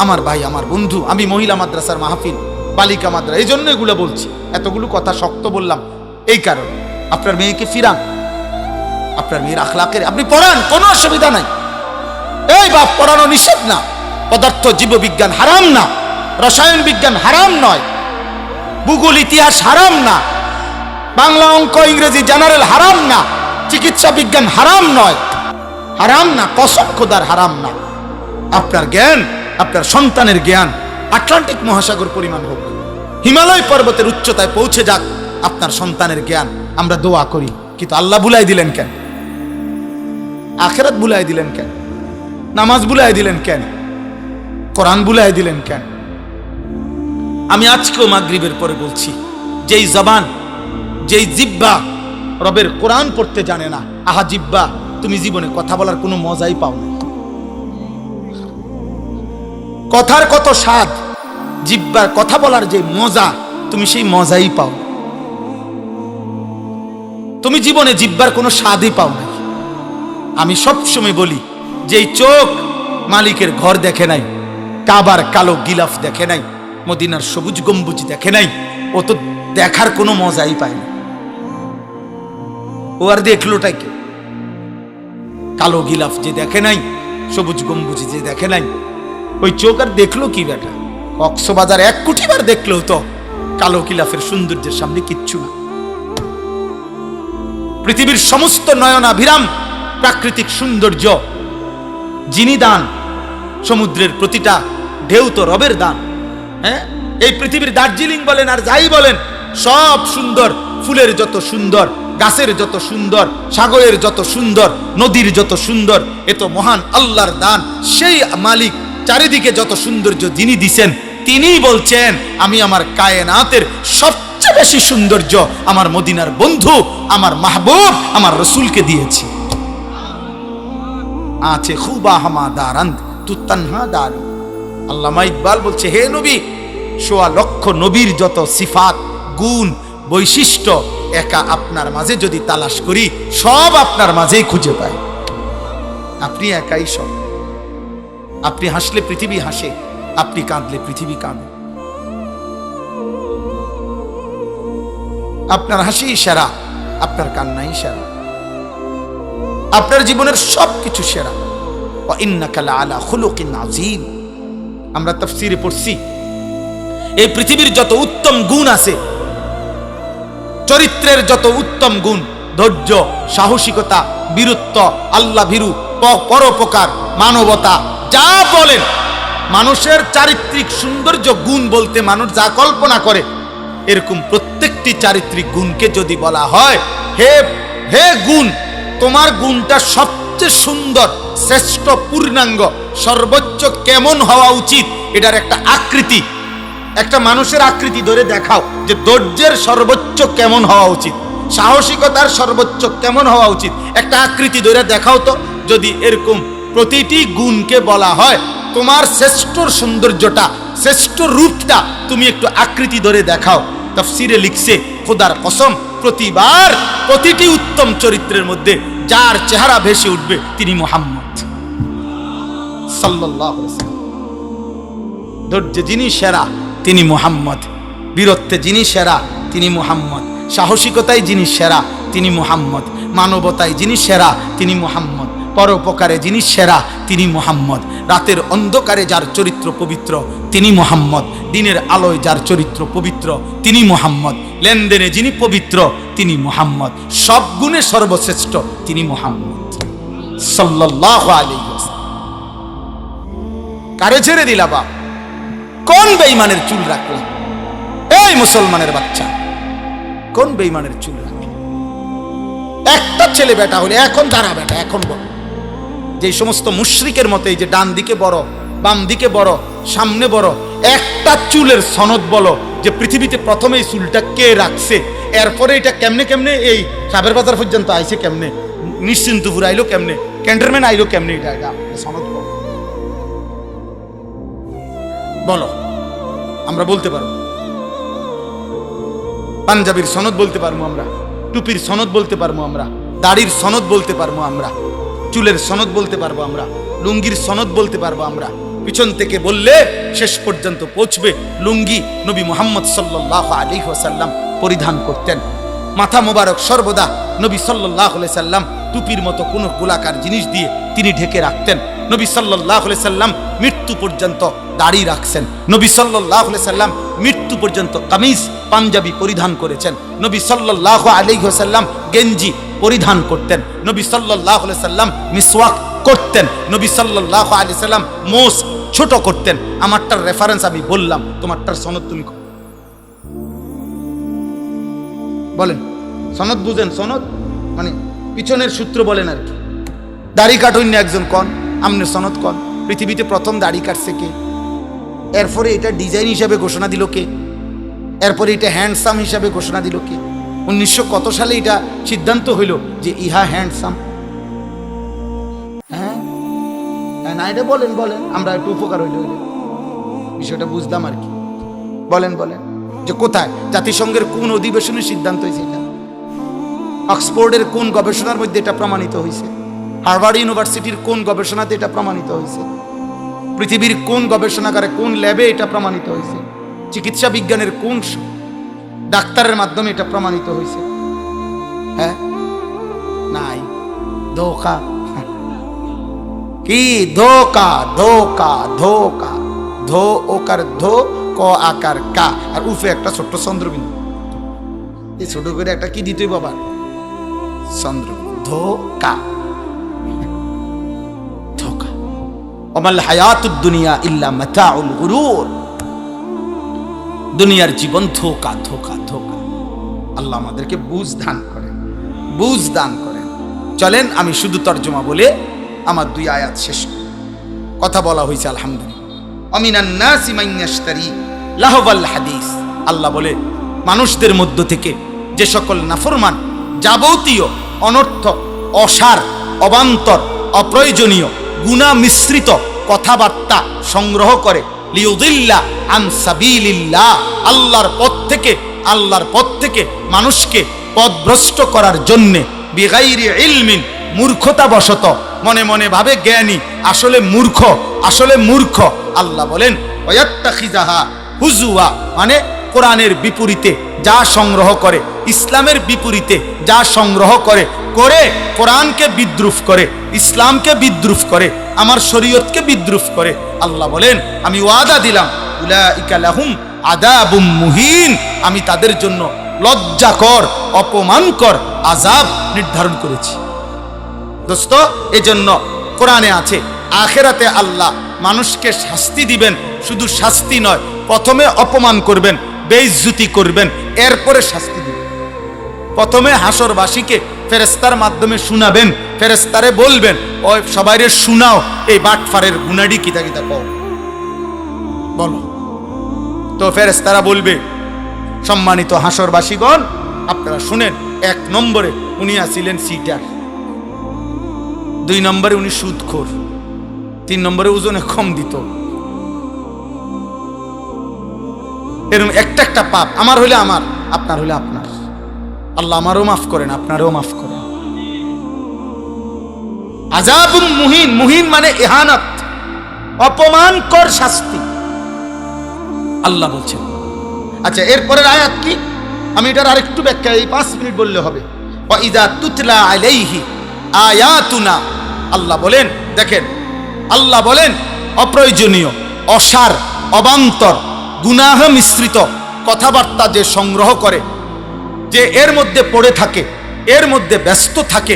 আমার ভাই, আমার বন্ধু, আমি মহিলা মাদ্রাসার মাহফিল, বালিকা মাদ্রাসা, এই জন্য এগুলো বলছি। এতগুলো কথা শক্ত বললাম এই কারণে, আপনার মেয়েকে ফিরান, আপনার মেয়ের আখলাকের আপনি পড়ান, কোনো অসুবিধা নাই। এই বাপ, পড়ানো নিষেধ না। পদার্থ জীববিজ্ঞান হারাম না, রসায়ন বিজ্ঞান হারাম নয়, ভূগোল ইতিহাস হারাম না, বাংলা অঙ্ক ইংরেজি জেনারেল হারাম না, চিকিৎসা বিজ্ঞান হারাম নয়, হারাম না, কসম খোদার হারাম না। আপনার জ্ঞান, আপনার সন্তানের জ্ঞান আটলান্টিক মহাসাগর পরিমাণ হোক, হিমালয় পর্বতের উচ্চতায় পৌঁছে যাক আপনার সন্তানের জ্ঞান, আমরা দোয়া করি। কিন্তু আল্লাহ ভুলাই দিলেন কেন? আখিরাত ভুলাই দিলেন কেন? নামাজ ভুলাই দিলেন কেন? কোরআন ভুলাই দিলেন কেন? আমি আজকেও মাগরিবের পরে বলছি, যেই জবান, যেই জিহ্বা রবের কোরআন পড়তে জানে না, আহা জিহ্বা, তুমি জীবনে কথা বলার কোনো মজাই পাও না। কথার কত স্বাদ, জিহ্বার কথা বলার যে মজা, তুমি সেই মজাই পাও। তুমি জীবনে জিহ্বার কোনো স্বাদই পাও না। আমি সবসময় বলি, যেই চোখ মালিকের ঘর দেখে নাই, কাবার কালো গিলাফ দেখে নাই, মদিনার সবুজ গম্বুজ দেখে নাই, ও তো দেখার কোনো মজাই পায় না। ও আর দেখলোটাই কে? কালো গিলাফ যে দেখে নাই, সবুজ গম্বুজ যে দেখে নাই, ওই চোখ আর দেখলো কি বেটা? কক্সবাজার 1 কোটি বার দেখলেও তো কালো গিলাফের সৌন্দর্যের সামনে কিচ্ছু না। পৃথিবীর সমস্ত নয়নাভিরাম প্রাকৃতিক সৌন্দর্য যিনি দান, সমুদ্রের প্রতিটা ঢেউ তো রবের দান। হ্যাঁ, এই পৃথিবীর দার্জিলিং বলেন আর যাই বলেন, সব সুন্দর। ফুলের যত সুন্দর, গাছের যত সুন্দর, সাগরের যত সুন্দর, নদীর যত সুন্দর, এ তো মহান আল্লাহর দান। সেই মালিক চারিদিকে যত সৌন্দর্য যিনি দিছেন, তিনিই বলছেন আমি আমার কায়নাতের সবচেয়ে বেশি সৌন্দর্য আমার মদিনার বন্ধু, আমার মাহবুব, আমার রসুলকে দিয়েছি। আছে খুবা হামাদারান তু তানহা দার। আল্লামা ইকবাল বলছে, হে নবী, 1.25 লক্ষ নবীর যত সিফাত, গুণ, বৈশিষ্ট্য একা আপনার মাঝে যদি তালাশ করি, সব আপনার মাঝেই খুঁজে পাই। আপনি একাই সব। আপনি হাসলে পৃথিবী হাসে, আপনি কাঁদলে পৃথিবী কাঁদে। আপনার হাসি সেরা, আপনার কান্নাই সেরা, আপনার জীবনের সবকিছু সেরা। ওয়া ইন্নাকা লাআলা খুলুকিন আযীম। আমরা তাফসীরে পড়ছি, এই পৃথিবীর যত উত্তম গুণ আছে, চরিত্রের যত উত্তম গুণ, ধৈর্য, সাহসিকতা, বীরত্ব, আল্লাহ ভীরু, পরোপকার, মানবতা, যা বলেন, মানুষের চারিত্রিক সৌন্দর্য গুণ বলতে মানুষ যা কল্পনা করে, এরকম প্রত্যেকটি চারিত্রিক গুণকে যদি বলা হয়, হে হে গুণ, তোমার গুণটা সবচেয়ে সুন্দর, শ্রেষ্ঠ, পূর্ণাঙ্গ, সর্বোচ্চ কেমন হওয়া উচিত, এটার একটা আকৃতি, একটা মানুষের আকৃতি ধরে দেখাও যে ধৈর্যের সর্বোচ্চ কেমন হওয়া উচিত, সাহসিকতার সর্বোচ্চ কেমন হওয়া উচিত, একটা আকৃতি ধরে দেখাও তো। যদি এরকম প্রতিটি গুণকে বলা হয় তোমার শ্রেষ্ঠ সৌন্দর্যটা, শ্রেষ্ঠ রূপটা তুমি একটু আকৃতি ধরে দেখাও, তাফসীরে লিখছে, খোদার কসম, প্রতিবার প্রতিটি উত্তম চরিত্রের মধ্যে যার চেহারা ভেসে উঠবে তিনি মুহাম্মদ সাল্লাল্লাহু আলাইহি ওয়াসাল্লাম। ধৈর্যে যিনি সেরা তিনি মুহাম্মদ, বীরত্বে যিনি সেরা তিনি মুহাম্মদ, সাহসিকতায় যিনি সেরা তিনি মুহাম্মদ, মানবতায় যিনি সেরা তিনি মুহাম্মদ, পরোপকারে যিনি সেরা তিনি মুহাম্মদ, রাতের অন্ধকারে যার চরিত্র পবিত্র তিনি মুহাম্মদ, দিনের আলোয় যার চরিত্র পবিত্র তিনি মুহাম্মদ, লেনদেনে যিনি পবিত্র তিনি মুহাম্মদ, সব গুণে সর্বশ্রেষ্ঠ তিনি মুহাম্মদ সাল্লাল্লাহু আলাইহি ওয়াসাল্লাম। কারে ছেড়ে দিলা বাপ? কোন বেঈমানের চুল রাখলা? এই মুসলমানের বাচ্চা, কোন বেঈমানের চুল রাখলা? একটা ছেলে বেটা হলে এখন দাঁড়া বেটা, এখন বল। যে সমস্ত মুশরিকের মতো এই যে ডান দিকে বড়, বাম দিকে বড়, সামনে বড়, একটা চুলের সনদ বলো যে পৃথিবীতে প্রথমে এই চুলটা কে রাখছে, এরপরে এটা কেমনে কেমনে এই সাবের বাজার পর্যন্ত আইছে, কেমনে নিশ্চিন্তপুর আইলো, কেমনে ক্যান্টনমেন্ট আইলো, কেমনে, এটা সনদ বলো, বলো। আমরা বলতে পারবো, পাঞ্জাবির সনদ বলতে পারবো আমরা, টুপির সনদ বলতে পারবো আমরা, দাড়ির সনদ বলতে পারবো আমরা, চুলের সনদ বলতে পারবো আমরা, লুঙ্গির সনদ বলতে পারবো আমরা। পিছন থেকে বললে শেষ পর্যন্ত পৌঁছবে। লুঙ্গি নবী মুহাম্মদ সাল্লাল্লাহু আলাইহি ওয়াসাল্লাম পরিধান করতেন। মাথা মোবারক সর্বদা নবী সাল্লাল্লাহু আলাইহি সাল্লাম টুপির মতো কোনো গোলাকার জিনিস দিয়ে তিনি ঢেকে রাখতেন। নবী সাল্লাল্লাহু আলাইহি সাল্লাম মৃত্যু পর্যন্ত দাড়ি রাখছেন। নবী সাল্লাল্লাহু আলাইহি সাল্লাম মৃত্যু পর্যন্ত কামিজ, পাঞ্জাবি পরিধান করেছেন। নবী সাল্লাল্লাহু আলাইহি ওয়াসাল্লাম গেঞ্জি পরিধান করতেন। নবী সাল্লাল্লাহু আলাইহি সাল্লাম মিসওয়াক করতেন। নবী সাল্লাল্লাহু আলাইহি সাল্লাম মোস ছোট করতেন। আমারটার রেফারেন্স আমি বললাম, তোমারটার সনদ তুমি বলেন। সনদ বুঝেন? সনদ মানে পিছনের সূত্র বলেন আর কি। দাড়ি কাটুন না একজন কন, আমনে সনদ কন। পৃথিবীতে প্রথম দাড়ি কাটছে কে? এরপরে এটা ডিজাইন হিসাবে ঘোষণা দিল কে? এরপরে এটা হ্যান্ডসাম হিসাবে ঘোষণা দিল কে? 1900 কত সালে এটা সিদ্ধান্ত হইল যে ইহা হ্যান্ডসাম? হ্যাঁ না, এটা বলেন বলেন, আমরা একটু উপকার হইলে বিষয়টা বুঝলাম আর কি। বলেন বলেন যে কোথায়, জাতিসংঘের কোন অধিবেশনের সিদ্ধান্ত হয়েছে এটা? অক্সফোর্ডের কোন গবেষণার মধ্যে এটা প্রমাণিত হয়েছে? হার্ভার্ড ইউনিভার্সিটির কোন গবেষণাতে এটা প্রমাণিত হয়েছে? পৃথিবীর কোন গবেষণাগারে, কোন ল্যাবে এটা প্রমাণিত হয়েছে? চিকিৎসা বিজ্ঞানের কোন ডাক্তারের মাধ্যমে এটা প্রমাণিত হয়েছে? হ্যাঁ, নাই, ধোঁকা। কি ধোকা, ধোকা, ধোকা। ধো ওকার ধো, ক আকার কা, আর উফে একটা ছোট্ট চন্দ্রবিন্দু। এই ছোট করে একটা কি দিতই বাবা, চন্দ্রবিন্দু। ধোকা, ধোকা। ওমাল হায়াতুদ দুনিয়া ইল্লা মাতাউল গুরুর। দুনিয়ার জীবন ধোকা, ধোকা, ধোকা। আল্লাহ আমাদেরকে বুঝ দান করেন, বুঝ দান করেন। চলেন আমি শুধু তর্জমা বলে আমার 2 আয়াত শেষ করি। কথা বলা হয়েছে আলহামদুলিল্লাহ। আমিনান নাসি মান ইয়াশতারি লাহওয়াল হাদিস। আল্লাহ বলে মানুষদের মধ্য থেকে যে সকল নাফরমান যাবতীয় অনর্থক, অসার, অবান্তর, অপ্রয়োজনীয়, গুনাহ মিশ্রিত কথাবার্তা সংগ্রহ করে, লিউদিল্লা আন সাবিলিল্লাহ, আল্লাহর পথ থেকে মানুষকে পথভ্রষ্ট করার জন্য, বিগাইরি ইলমিন, মূর্খতাবশত, মনে মনে ভাবে জ্ঞানী, আসলে মূর্খ। আল্লাহ বলেন ওয়াত্তাখিজাহা হুজুয়া, মানে কোরআনের বিপরীতে যা সংগ্রহ করে, ইসলামের বিপরীতে যা সংগ্রহ করে, কোরআনকে বিদ্রুপ করে, ইসলামকে বিদ্রুপ করে, আমার শরীয়তকে বিদ্রুপ করে। আল্লাহ বলেন আমি ওয়াদা দিলাম উলাইকা লাহুম আযাবুম মুহিন, আমি তাদের জন্য লজ্জাকর, অপমানকর আযাব নির্ধারণ করেছি। দোস্ত, এজন্য কোরআনে আছে আখিরাতে আল্লাহ মানুষকে শাস্তি দিবেন। শুধু শাস্তি নয়, প্রথমে অপমান করবেন, বেইজ্জতি করবেন, এরপরে শাস্তি দিবেন। প্রথমে হাসরবাসীকে ফেরেশতার মাধ্যমে শুনাবেন, ফেরেশতারে বলবেন ওই সবাইরে শুনাও এই বাটফারের গুনাডি কিতা কিতা কও, বলো। তো ফেরেশতারা বলবে সম্মানিত হাসরবাসীগণ আপনারা শুনেন, 1 নম্বরে উনি আছিলেন সিটার, 2 নম্বরে উনি সুদখোর, 3 নম্বরে ওজনে কম দিত। এরকম একটা পাপ, আমার হইলে আমার, আপনার হইলে আপনার। আল্লাহ আমারও মাফ করেন, আপনারও মাফ করেন। আযাবুম মুহিন, মুহিন মানে ইহানাত, অপমানকর শাস্তি আল্লাহ বলছেন। আচ্ছা, এরপরের আয়াত কি? আমি এটার আরেকটু ব্যাখ্যা এই 5 মিনিট বললে হবে। ওয়া ইযা তুতলা আলাইহি আয়াতুনা, আল্লাহ বলেন, দেখেন আল্লাহ বলেন অপ্রয়োজনীয়, অসার, অবান্তর, গুনাহ মিশ্রিত কথাবার্তা যে সংগ্রহ করে, যে এর মধ্যে পড়ে থাকে, এর মধ্যে ব্যস্ত থাকে,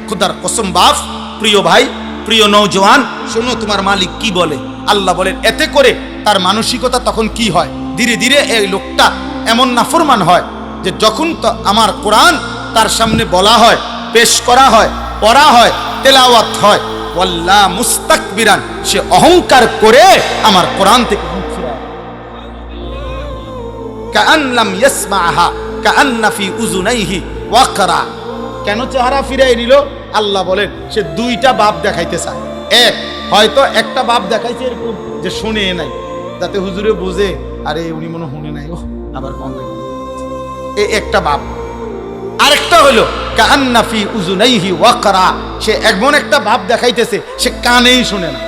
খোদার কসম বাপ, প্রিয় ভাই, প্রিয় নওজওয়ান, শোনো তোমার মালিক কি বলে। আল্লাহ বলেন এতে করে তার মানসিকতা তখন কি হয়, ধীরে ধীরে এই লোকটা এমন নাফরমান হয় যে যখন আমার কোরআন তার সামনে বলা হয়, পেশ করা হয়, পড়া হয়, তেলাওয়াত হয়, ওয়াল্লা মুস্তাকবিরান, সে অহংকার করে আমার কোরআন থেকে মুখ ফিরায়। কাআন্নাম ইয়াসমাআহা কাআন্না ফি উযুনাইহি ওয়াকরা। কেন চেহারা ফিরাই নিল? আল্লাহ বলেন সে 2টা বাপ দেখাইতে চায়। হয়তো একটা বাপ দেখাইছে এরকম যে শুনে নাই, যাতে হুজুরে বোঝে আরে উনি মনে শুনে নাই, ও আবার কম লাগে, এই একটা বাপ। আরেকটা হলো কাআন্না ফি উযুনাইহি ওয়াকরা, সে এমন একটা ভাব দেখাইতেছে সে কানেই শুনে না,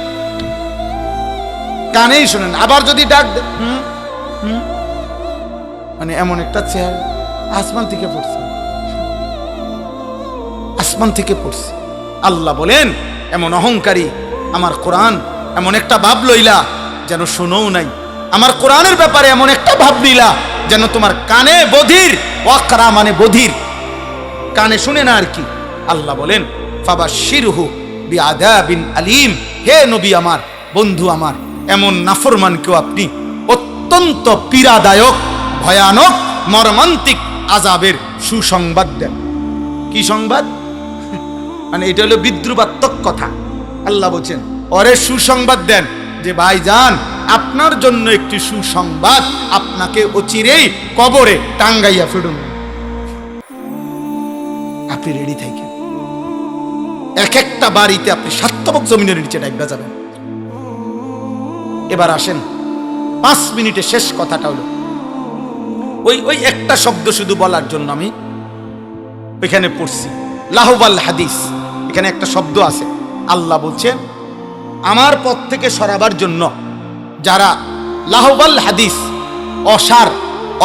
কানেই শুনে না। আবার যদি ডাক দে মানে এমন একটা চেহারা, আসমান থেকে পড়ছে, আসমান থেকে পড়ছে। আল্লাহ বলেন এমন অহংকারী আমার কোরআন এমন একটা ভাব লইলা যেন শুনোও নাই, আমার কোরআনের ব্যাপারে এমন একটা ভাব নিলা যেন তোমার কানে বধির, ওয়াকরা মানে বধির, কানে শুনে না আর কি। আল্লাহ বলেন ফাবাশশিরহু বিআযাবিন আলীম, হে নবী আমার, বন্ধু আমার, এমন নাফরমানকেও আপনি অত্যন্ত পীড়াদায়ক, ভয়ানক, মর্মান্তিক আযাবের সুসংবাদ দেন। কি সংবাদ? মানে এটা হলো বিদ্রুপাত্মক কথা। আল্লাহ বলছেন ওরে সুসংবাদ দেন যে ভাইজান আপনার জন্য একটি সুসংবাদ, আপনাকে অচিরেই কবরে টাঙ্গাইয়া ফেলুন, আপনি রেডি থাকেন। এক একটা বাড়িতে আপনি 7 জমিনের নিচে ডাইবা যাবেন। এবার আসেন 5 মিনিটে শেষ কথাটা হলো ওই একটা শব্দ শুধু বলার জন্য আমি এখানে পড়ছি, লাহওয়াল হাদিস। এখানে একটা শব্দ আছে, আল্লাহ বলছেন আমার পথ থেকে সরাবার জন্য যারা লাহওয়াল হাদিস, অসার,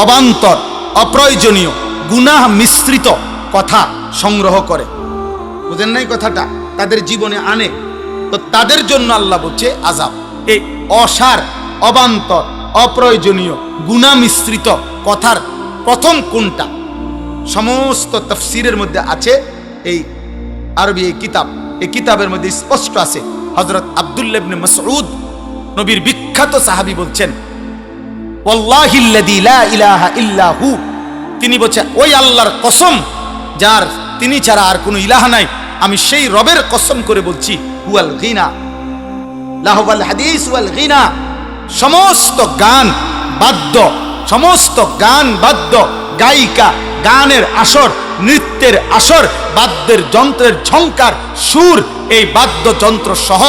অবান্তর, অপ্রয়োজনীয়, গুনাহ মিশ্রিত কথা সংগ্রহ করে, বুঝেন নাই কথাটা, তাদের জীবনে আনে, তো তাদের জন্য আল্লাহ বলছে আযাব। এই অসার, অবান্তর, অপ্রয়োজনীয়, গুনাহ মিশ্রিত কথার প্রথম কোনটা? সমস্ত তাফসীরের মধ্যে আছে এই আরবি এই কিতাব, এই কিতাবের মধ্যে স্পষ্ট আছে। হযরত আব্দুল্লাহ ইবনে মাসউদ নবীর বিখ্যাত সাহাবী বলছেন, ওয়াল্লাহিল্লাযী লা ইলাহা ইল্লা হু, তিনি বলছেন ওই আল্লাহর কসম যার তিনি ছাড়া আর কোনো ইলাহ নাই, আমি সেই রবের কসম করে বলছি, হুয়াল গিনা লাহুল হাদিস ওয়াল গিনা, সমস্ত গান বাদ্য, সমস্ত গান বাদ্য, গায়িকা, গানের আসর, নৃত্যের আসর, বাদ্যের যন্ত্রের ঝংকার, সুর, এই বাদ্যযন্ত্র সহ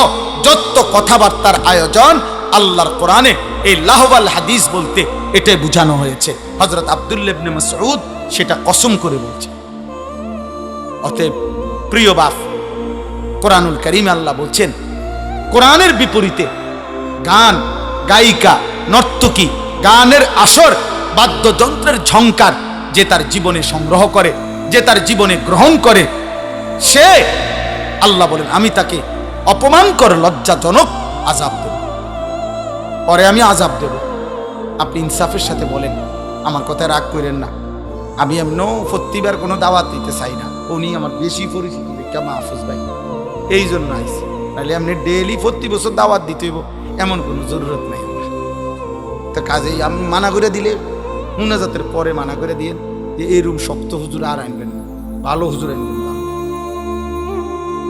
যত কথাবার্তার আয়োজন আল্লাহর কোরআনে এই লাহওয়াল হাদিস বলতে এটাই বোঝানো হয়েছে। হযরত আব্দুল্লাহ ইবনে মাসউদ সেটা কসম করে বলছে। অতএব প্রিয় বাপ, কোরআনুল কারীমে আল্লাহ বলছেন কোরআনের বিপরীতে গান, গায়িকা, নর্তকী, গানের আসর, বাদ্যযন্ত্রের ঝংকার যে তার জীবনে সংগ্রহ করে, যে তার জীবনে গ্রহণ করে, সে আল্লাহ বলেন আমি তাকে অপমানকর লজ্জাজনক আযাব দেব, পরে আমি আযাব দেব। আপনি ইনসাফের সাথে বলেন, আমার কথায় রাগ করেন না, আমি এমনও প্রতিবার কোনো দাওয়াত দিতে চাই না, উনি আমার বেশি পরিচিত দেখা মাহফুজ ভাই, এই জন্য আইসি, তাহলে আপনি ডেইলি প্রতি বছর দাওয়াত দিতে হইব এমন কোনো জরুরত নাই আমার। তো কাজেই আমি মানা করে দিলে মুনাজাতের পরে মানা করে দিয়ে যে এরকম শক্ত হুজুর আর আনবেন না, ভালো হুজুর আনবেন না।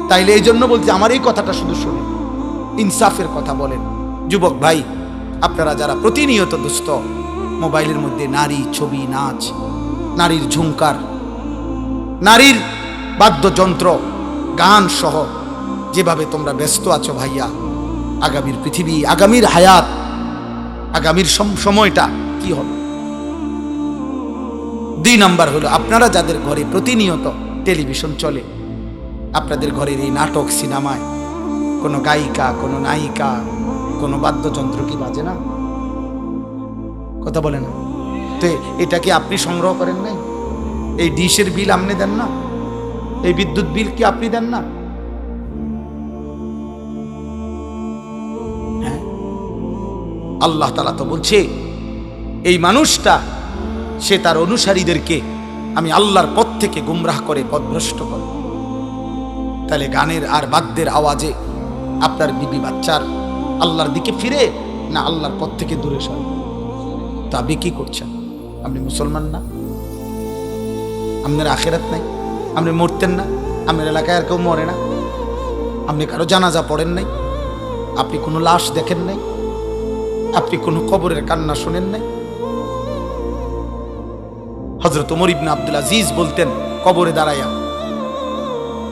তাইলে এই জন্য বলছি আমার এই কথাটা শুধু শুনে ইনসাফের কথা বলেন। যুবক ভাই, আপনারা যারা প্রতিনিয়ত দুস্থ মোবাইলের মধ্যে নারী ছবি, নাচ, নারীর ঝুংকার, নারীর বাদ্যযন্ত্র, গান সহ যেভাবে তোমরা ব্যস্ত আছো ভাইয়া, আগামীর পৃথিবী, আগামীর হায়াত, আগামীর সময়টা কি হবে? 2 নাম্বার হলো আপনারা যাদের ঘরে প্রতিনিয়ত টেলিভিশন চলে, আপনাদের ঘরের এই নাটক, সিনেমায় কোনো গায়িকা, কোনো নায়িকা, কোনো বাদ্যযন্ত্র কি বাজে না? কথা বলে না তো? এটা কি আপনি সংগ্রহ করেন নাই? এই ডিশের বিল আপনি দেন না? এই বিদ্যুৎ বিল কি আপনি দেন না? হ্যাঁ, আল্লাহ তাআলা তো বলছে এই মানুষটা, সে তার অনুসারীদেরকে আমি আল্লাহর পথ থেকে গুমরাহ করে পথভ্রষ্ট করে। তাহলে গানের আর বাদ্যের আওয়াজে আপনার বিবি বাচ্চার আল্লাহর দিকে ফিরে না আল্লাহর পথ থেকে দূরে সরে? তা আপনি কি করছেন? আপনি মুসলমান না? আপনার আখিরাত নাই? আপনি মরতেন না? আপনার এলাকায় আর কেউ মরে না? আপনি কারো জানাজা পড়েন নাই? আপনি কোনো লাশ দেখেন নাই? আপনি কোনো কবরের কান্না শোনেন নাই? হযরত ওমর ইবনে আব্দুল আজিজ বলতেন কবরে দাঁড়ায়া,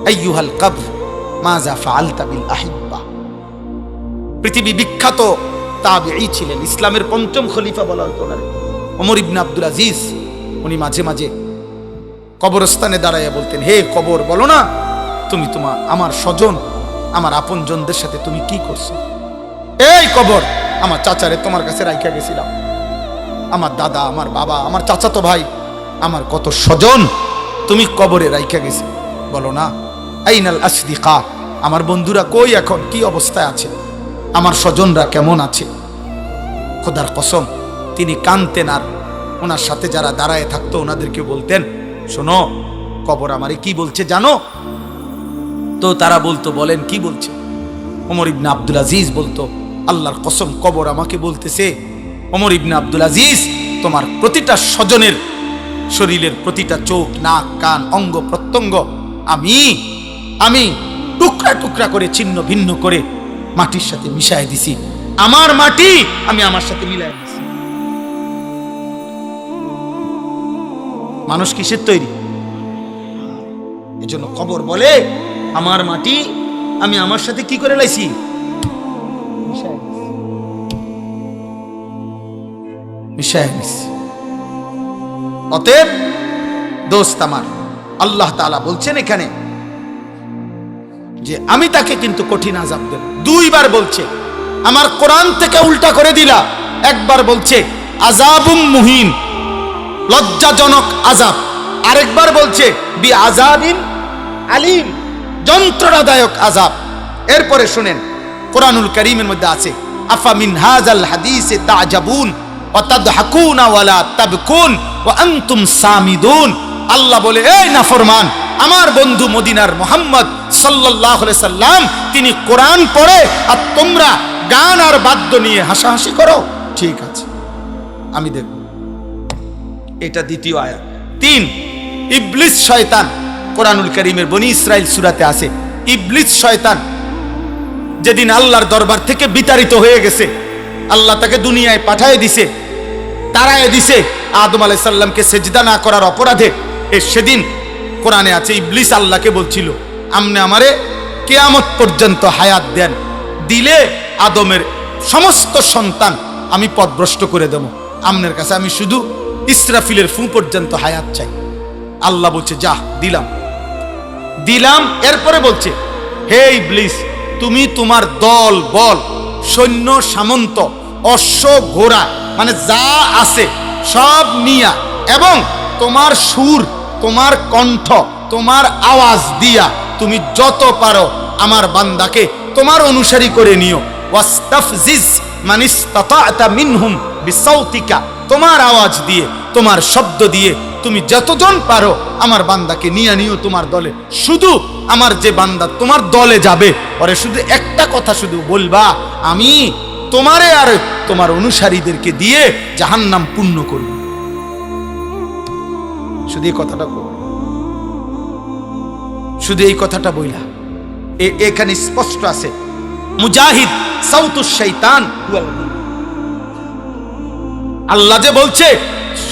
আইয়ুহাল কবর মাযা ফাআলতা বিল আহিব্বা। পৃথিবী বিখ্যাত তাবিঈ ছিলেন, ইসলামের 5ম খলিফা বলা হতো না ওমর ইবনে আব্দুল আজিজ। উনি মাঝে মাঝে কবরস্থানে দাঁড়াইয়া বলতেন, হে কবর, বলো না তুমি আমার স্বজন, আমার আপনজনদের সাথে তুমি কি করছো? এই কবর, আমার চাচারে তোমার কাছে রাইখা গেছিলাম, আমার দাদা, আমার বাবা, আমার চাচাতো ভাই, আমার কত স্বজন তুমি কবরে রাইখা গেছি, বলো না? আইনাল আসদিকা, আমার বন্ধুরা কই, এখন কি অবস্থায় আছে, আমার স্বজনরা কেমন আছে? খোদার কসম তিনি কাঁদতেন, আর ওনার সাথে যারা দাঁড়ায় থাকতো ওনাদেরকে বলতেন, শোনো কবর আমারে কি বলছে জানো? তো তারা বলতো, বলেন কি বলছে? ওমর ইবনে আব্দুল আজিজ বলতো, আল্লাহর কসম কবর আমাকে বলতেছে, ওমর ইবনে আব্দুল আজিজ, তোমার প্রতিটা স্বজনের শরীরের প্রতিটা চোখ, নাক, কান, অঙ্গ প্রত্যঙ্গ আমি টুকরা টুকরা করে ছিন্ন ভিন্ন করে মাটির সাথে মিশাই দিছি। আমার মাটি আমি আমার সাথে মিলাই দিছি। মানুষ কিসের তৈরি? এজন্য কবর বলে আমার মাটি আমি আমার সাথে কি করে লাইছি? মিশাই দিছি। অতএব দোস্ত আমার, আল্লাহ তাআলা বলছেন এখানে যে আমি তাকে কিন্তু কঠিন আযাব দেব। 2 বার বলছে, আমার কোরআন থেকে উল্টা করে দিলা। একবার বলছে আযাবুম মুহিন, লজ্জাজনক আযাব। আরেকবার বলছে বি আযাবিন আলিম, যন্ত্রণাদায়ক আযাব। এরপরে শুনেন, কোরআনুল কারীমের মধ্যে আছে, আফা মিন হাযাল হাদিসে তা'জাবুন ওয়া তাদহাকুনা ওয়া লা তাবকুন ওয়া আনতুম সামিদুন। আল্লাহ বলে, এই নাফরমান, আমার বন্ধু মদিনার মুহাম্মদ সাল্লাল্লাহু আলাইহি সাল্লাম তিনি কোরআন পড়ে আর তোমরা গান আর বাদ্য নিয়ে হাসাহাসি করো। ঠিক আছে, আমি দেখব। এটা দ্বিতীয় আয়াত। 3, ইবলিস শয়তান। কোরআনুল কারীমের বনি ইসরাইল সূরাতে আছে, ইবলিস শয়তান যেদিন আল্লাহর দরবার থেকে বিতাড়িত হয়ে গেছে, আল্লাহ তাকে দুনিয়ায় পাঠিয়ে দিছে, তাড়ায় দিছে আদম আলাইহিস সালামকে সেজদা না করার অপরাধে। সেদিন কোরআনে আছে, ইবলিস আল্লাহকে বলছিল, আপনি আমারে কিয়ামত পর্যন্ত হায়াত দেন, দিলে আদমের সমস্ত সন্তান আমি পথভ্রষ্ট করে দেব, আপনার কাছে আমি শুধু ইসরাফিলের ফু পর্যন্ত হায়াত চাই। আল্লাহ বলছে, যা দিলাম। এরপরে বলছে, হে ইবলিস, তুমি তোমার দল বল, সৈন্য সামন্ত, অশ্ব ঘোড়া, মানে যা আছে সব নিয়া, এবং তোমার সুর, তোমার কণ্ঠ, তোমার আওয়াজ দিয়া তুমি যত পারো আমার বান্দাকে তোমার অনুসারী করে নিও। ওয়াস্তাফজিজ মানিস্তাতা মিনহুম বিসাউতিকা, তোমার আওয়াজ দিয়ে, তোমার শব্দ দিয়ে তুমি যতজন পারো আমার বান্দাকে নিয়ে নিও তোমার দলে। শুধু আমার যে বান্দা তোমার দলে যাবে, ওরে শুধু একটা কথা শুধু বলবা, আমি তোমারে আর তোমার অনুসারীদেরকে দিয়ে জাহান্নাম পূর্ণ করব। শুধু এই কথাটা বল, শুধু এই কথাটা বইলা। এখানে স্পষ্ট আছে, মুজাহিদ সাউতুশ শাইতান। আল্লাহ যে বলছে,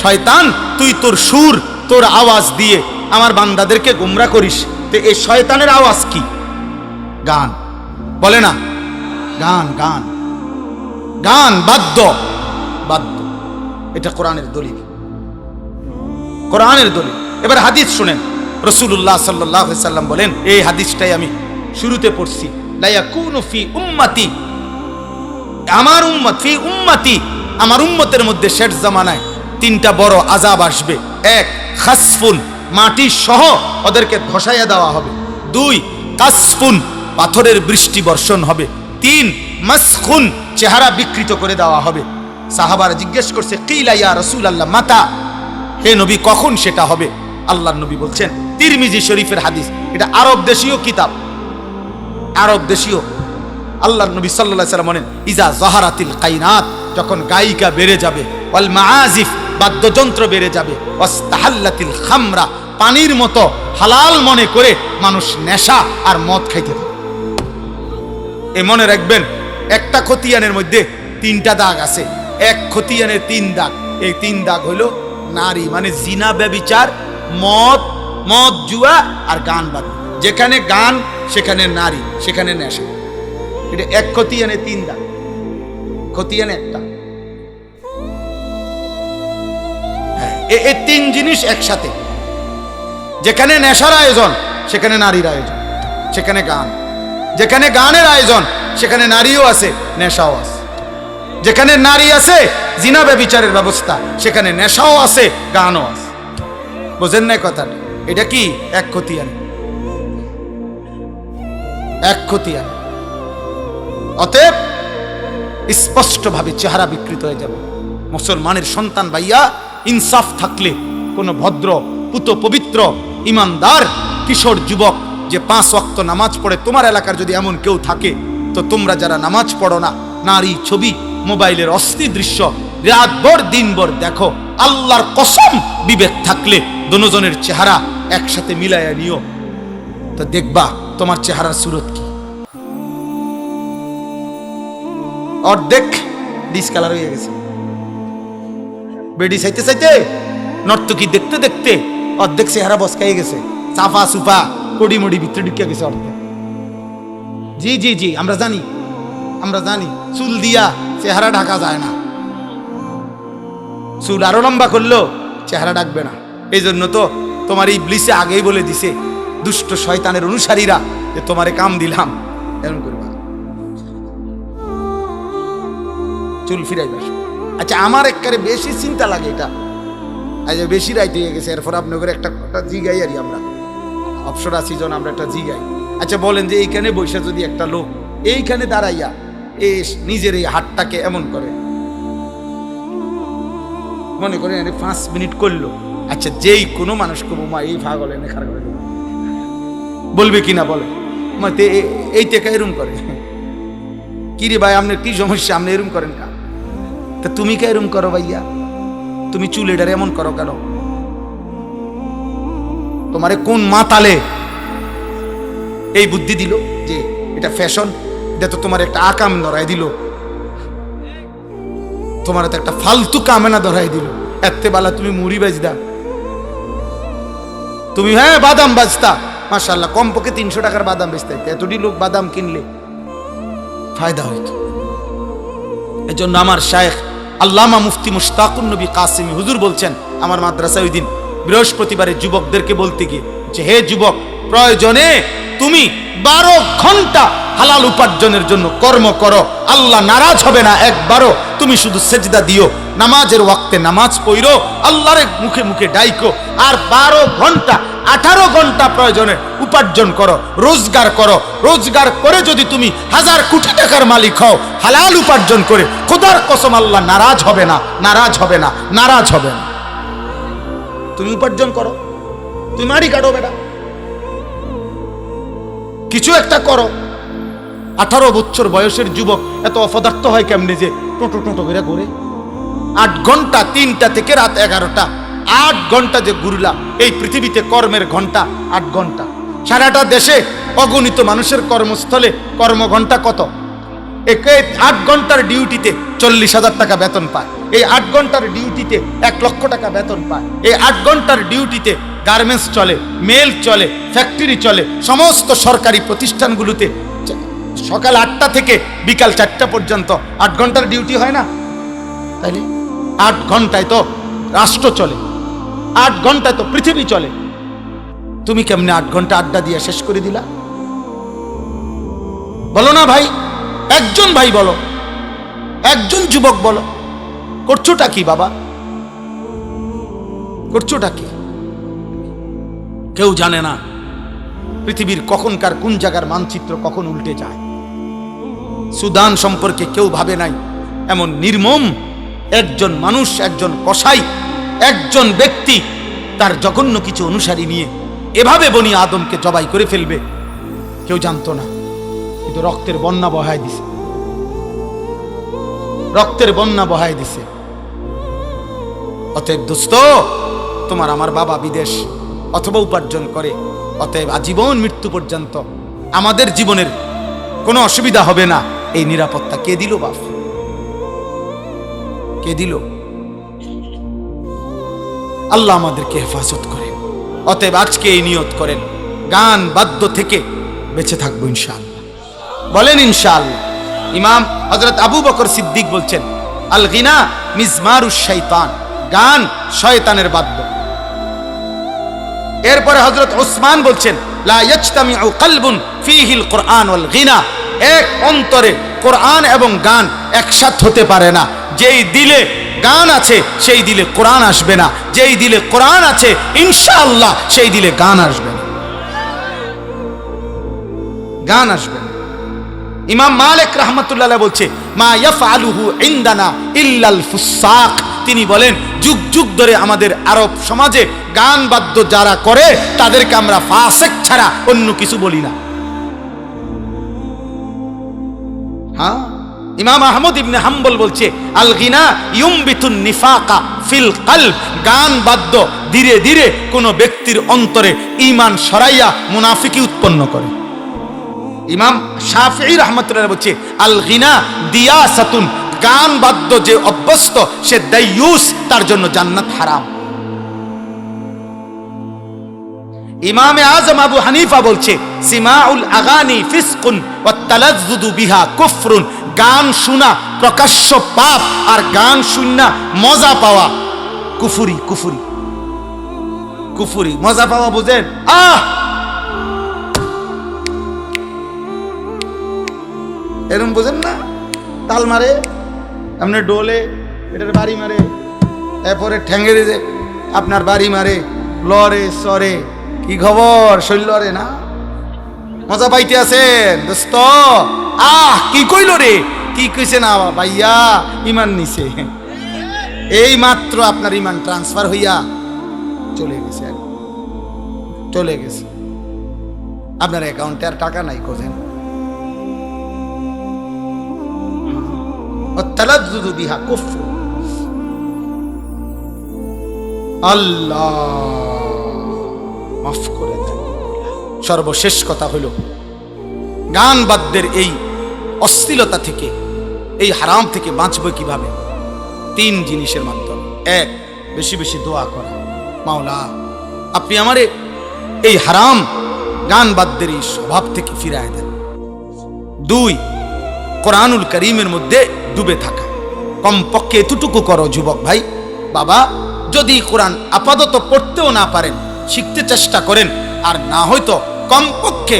শয়তান তুই তোর সুর, তোর আওয়াজ দিয়ে আমার বান্দাদেরকে গোমরা করিস। তো এই শয়তানের আওয়াজ কি? গান, বলে না? গান, গান, গান, বাদ্য, বাদ্য। এটা কোরআনের দলিল, কোরআনের দলিল। এবার হাদিস শুনেন, রাসূলুল্লাহ সাল্লাল্লাহু আলাইহি সাল্লাম বলেন, এই হাদিসটাই আমি শুরুতে পড়ছি, লা ইয়াকুনু ফি উম্মতি, আমার উম্মত, ফি উম্মতি, আমার উম্মতের মধ্যে শেষ জামানায় 3টা বড় আযাব আসবে। 1, খাসফুন, মাটি সহ ওদেরকে ধসাইয়া দেওয়া হবে। 2, কাসফুন, পাথরের বৃষ্টি বর্ষণ হবে। 3, মাসখুন, চেহারা বিকৃত করে দেওয়া হবে। সাহাবারা জিজ্ঞেস করছে, কিলা ইয়া রাসূলুল্লাহ মাতা, হে নবী কখন সেটা হবে? আল্লাহর নবী বলছেন, তিরমিজি শরীফের হাদিস, এটা আরব দেশীয় কিতাব, আরব দেশীয়। আল্লাহর নবী সাল্লাল্লাহু আলাইহি ওয়াসাল্লাম বলেন, ইজা যাহারাতিল কাইনাত, যখন গায়িকা বেড়ে যাবে, ওয়াল মাআজিফ, বাদ্যযন্ত্র বেড়ে যাবে, ওয়াস্তাহাল্লাতিল খামরা, পানির মতো হালাল মনে করে মানুষ নেশা আর মদ খাইতে থাকে। এ মনে রাখবেন, একটা খতিয়ানের মধ্যে 3টা দাগ আছে। এক খতিয়ানের 3 দাগ। এই 3 দাগ হলো নারী, মানে জিনা, ব্যভিচার, মদ, জুয়া আর গান বাদ্য। যেখানে গান সেখানে নারী, সেখানে নেশা। এটা এক খতিয়ানে 3 দাগ, খতিয়ানে একটা। এই 3 জিনিস একসাথে। যেখানে নেশার আয়োজন সেখানে নারীর আয়োজন, সেখানে গান। যেখানে গানের আয়োজন সেখানে নারীও আছে, নেশাও আছে। যেখানে নারী আছে, জিনা ব্যভিচারের ব্যবস্থা, সেখানে নেশাও আছে, গানও আছে। বুঝেন না কথাটা? এটা কি এক খতিয়ান, এক খতিয়ান। অতএব স্পষ্টভাবে চেহারা বিকৃত হয়ে যাবে। মুসলমানের সন্তান ভাইয়া, ইনসাফ থাকলে কোন ভদ্র, পুত, পবিত্র, ইমানদার কিশোর যুবক যে 5 ওয়াক্ত নামাজ পড়ে, তোমার এলাকার যদি এমন কেউ থাকে, তো তোমরা যারা নামাজ পড়ো না, নারী ছবি, মোবাইলের অস্থির দৃশ্য রাতভর দিনভর দেখো, আল্লাহর কসম বিবেক থাকলে দুজনের চেহারা একসাথে মিলাইয়া নিও, তো দেখবা তোমার চেহারার সুরত কি। অর্ধেক ডিসকালার হয়ে গেছে, বেডি চাইতে চাইতে, নর্তকী দেখতে দেখতে অর্ধেক চেহারা বসকাই গেছে, সাফা সুফা কড়ি মড়ি ভিতরে ঢুকে গেছে অর্ধেক। জি জি জি, আমরা জানি, আমরা জানি, চুল দিয়া চেহারা ঢাকা যায় না, চুল আরো লম্বা করলেও চেহারা ঢাকবে না। এই জন্য তো তোমার এই ইবলিসে আগেই বলে দিছে, দুষ্ট শয়তানের অনুসারীরা, যে তোমারে কাম দিলাম, এরকম করবা, চুল ফিরাইবা। আচ্ছা, আমার একবারে বেশি চিন্তা লাগে এটা, আজ বেশি রাইতে হয়ে গেছে, এরপর আপনাদের একটা জিগাই আরি আমরা, অপসরা সিজন আমরা একটা জিগাই। আচ্ছা বলেন যে এইখানে বৈশা যদি একটা লোক এইখানে দাঁড়াইয়া নিজের এই হাতটাকে এমন করে, মনে করেন 5 মিনিট করলো, আচ্ছা যেই কোনো মানুষকে বোমা এই ভাগলে নেখার করে বলবে কিনা বলে এই টেকা এরম করে, কিরে ভাই আপনার কি সমস্যা, আপনি এরম করেন কা? তা তুমি কে এরম করো ভাইয়া? তুমি চুলেটার এমন করো কেন? তোমারে কোন মাতালে এই বুদ্ধি দিল যে এটা ফ্যাশন? এটা তো তোমার একটা আকাম ধরাই দিল, তোমার তো একটা ফালতু কামেনা ধরাই দিল। এতে বেলা তুমি মুড়ি বাজদা, তুমি হ্যাঁ বাদাম বাজতা, মাশাআল্লাহ কমপক্ষে 300 টাকার বাদাম বেচতে, এতটি লোক বাদাম কিনলে ফায়দা হইতো। এজন্য আমার শায়েখ আল্লামা মুফতি মুশতাকুন নবী কাসিমি হুজুর বলছেন আমার মাদ্রাসায় ওই দিন বৃহস্পতিবারে যুবকদেরকে বলতে গিয়ে যে হে যুবক, প্রয়োজনে তুমি 12 ঘন্টা হালাল উপার্জনের জন্য কর্ম করো, আল্লাহ নারাজ হবে না একবারও। তুমি শুধু সেজদা দিও, নামাজের ওয়াক্তে নামাজ পড়ো, আল্লাহর মুখে মুখে ডাইকো, আর 12 ঘন্টা 18 ঘন্টা প্রয়োজনে উপার্জন করো, রোজগার করো। রোজগার করে যদি তুমি 1000 কোটি টাকার মালিক হও, হালাল উপার্জন করে, খোদার কসম আল্লাহ নারাজ হবে না, নারাজ হবে না, নারাজ হবে না। তুমি উপার্জন করো, তুমি মারি কাটো বেটা, কিছু একটা করো। 18 বছর বয়সের যুবক এত অপদার্থ হয় কেমনে যে টোটো টোটো করে ঘুরে? 8 ঘন্টা, 3টা থেকে রাত 11টা, 8 ঘন্টা যে ঘুরলা এই পৃথিবীতে কর্মের ঘন্টা 8 ঘন্টা। সারাটা দেশে অগণিত মানুষের কর্মস্থলে কর্মঘণ্টা কত? 8 ঘন্টার ডিউটিতে 40,000 টাকা বেতন পায়, এই 8 ঘন্টার ডিউটিতে 1 লক্ষ টাকা বেতন পায়, এই 8 ঘন্টার ডিউটিতে গার্মেন্টস চলে, মেল চলে, ফ্যাক্টরি চলে, সমস্ত সরকারি প্রতিষ্ঠানগুলোতে সকাল 8টা থেকে বিকাল 4টা পর্যন্ত 8 ঘন্টার ডিউটি হয় না? তাইলে 8 ঘন্টায় তো রাষ্ট্র চলে, 8 ঘন্টায় তো পৃথিবী চলে। তুমি কেমনে 8 ঘন্টা আড্ডা দিয়ে শেষ করে দিলা? বলো না ভাই, একজন ভাই বলো, একজন যুবক বলো, করছোটা কি বাবা? করছোটা কি? কেউ জানে না পৃথিবীর কখনকার কোন জায়গার মানচিত্র কখন উল্টে যায়। সুদান সম্পর্কে কেউ ভাবে নাই এমন নির্মম একজন মানুষ, একজন কসাই, একজন ব্যক্তি তার জঘন্য কিছু অনুসারী নিয়ে এভাবে বনি আদমকে জবাই করে ফেলবে, কেউ জানতো না। কিন্তু রক্তের বন্যা বহায় দিছে, রক্তের বন্যা বহায় দিছে। অতএব দোস্ত, তোমার আমার বাবা বিদেশ অথবা উপার্জন করে, অতএব আজীবন মৃত্যু পর্যন্ত আমাদের জীবনের কোনো অসুবিধা হবে না, এই নিরাপত্তা কে দিল বাপ? কে দিল? আল্লাহ আমাদেরকে হেফাজত করেন। অতএব আজকে এই নিয়ত করেন, গান বাদ্য থেকে বেঁচে থাকবো ইনশাআল্লাহ। বলেন ইনশাআল্লাহ। ইমাম হযরত আবু বকর সিদ্দিক বলছেন আল গিনা মিজমারুশ শাইতান, গান শয়তানের বাদ্য। এরপরে হযরত ওসমান বলছেন লা ইয়াজতামিউ কলবুন ফীহিল কুরআন ওয়াল গিনা, এক অন্তরে কোরআন এবং গান একসাথে হতে পারে না। যেই দিলে গান আছে সেই দিলে কোরআন আসবে না, যেই দিলে কোরআন আছে ইনশাআল্লাহ সেই দিলে গান আসবে না, গান আসবে না। ইমাম মালিক রাহমাতুল্লাহ আলাইহি বলছে মা ইয়াফআলুহু ইনদানা ইল্লাল ফুসাক, তিনি বলেন যুগ যুগ ধরে আমাদের আরব সমাজে গান বাদ্য যারা করে তাদেরকে আমরা ফাসিক ছাড়া অন্য কিছু বলি না। হ্যাঁ, ইমাম আহমদ ইবনে হাম্বল বলছে আল গিনা ইউমবিতুন নিফাকা ফিল কলব, গান বাদ্য ধীরে ধীরে কোন ব্যক্তির অন্তরে ঈমান সরাইয়া মুনাফিকি উৎপন্ন করে। ইমাম শাফিঈ রাহমাতুল্লাহ বলছে আল গিনা দিয়াসাতুন, গান বাদ্য যে অভ্যস্ত সে দাইয়ুস, তার জন্য জান্নাত হারাম। ইমামে আজম আবু হানিফা বলছে সিমাউল আগানি ফিসকুন ওয়াত তালাজ্জুদু বিহা কুফরুন, গান শোনা প্রকাশ্য পাপ, আর গান শুননা মজা পাওয়া কুফরি। কুফরি কুফরি মজা পাওয়া বুঝেন? এরকম বুঝেন না? তাল মারে, আপনার ডোলে এটার বাড়ি মারে, এরপরে ঠ্যাঙ্গেরে আপনার বাড়ি মারে, লরে সরে, কি খবর শৈল রে? না মজা পাইতে আছেন দোস্ত? কি কইল রে? কি কইছে না ভাইয়া? ইমান নিছে। এই মাত্র আপনার ইমান ট্রান্সফার হইয়া চলে গেছে, চলে গেছে। আপনার অ্যাকাউন্টে আর টাকা নাই, কোজেন বিহা কুফর। আল্লাহ মাফ করে দেন। সর্বশেষ কথা হইল, গান বাদ্যের এই অশ্লীলতা থেকে, এই হারাম থেকে বাঁচবো কিভাবে? 3 জিনিসের মাধ্যমে। 1, বেশি বেশি দোয়া করা, মাওলা আপনি আমারে এই হারাম গান বাদ্যের এই স্বভাব থেকে ফিরায় দেন। 2, কোরআনুল কারীমের মধ্যে ডুবে থাকা। কমপক্ষে এতটুকু করো যুবক ভাই, বাবা যদি কোরআন আপাতত পড়তেও না পারেন, শিখতে চেষ্টা করেন, আর না হয়তো কমপক্ষে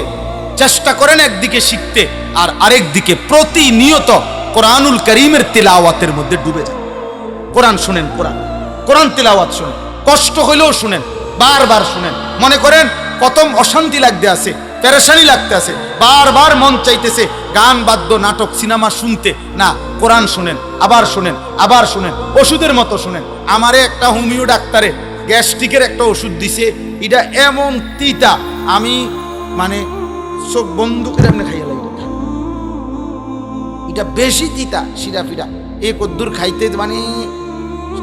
চেষ্টা করেন একদিকে শিখতে, আর আরেক দিকে প্রতিনিয়ত কোরআনুল কারীমের তিলাওয়াতের মধ্যে ডুবে যান। কোরআন শুনেন, কোরআন তিলাওয়াত শুনেন, কষ্ট হইলেও শুনেন, বারবার শুনেন। মনে করেন প্রথম অশান্তি লাগতে আছে, পেরেশানি লাগতে আছে, বারবার মন চাইতেছে গান বাদ্য নাটক সিনেমা শুনতে, না কোরআন শুনেন, আবার শুনেন, আবার শুনেন, ওষুধের মতো শুনেন। আমারে একটা হোমিও ডাক্তারে গ্যাস্ট্রিকের একটা ওষুধ দিছে, এটা এমন তিতা, আমি মানে চোখ বন্ধ করে এমনি খাইয়া লাগবে। এটা বেশি তিতা, শিরা ফিরা এ কদ্দুর খাইতে মানে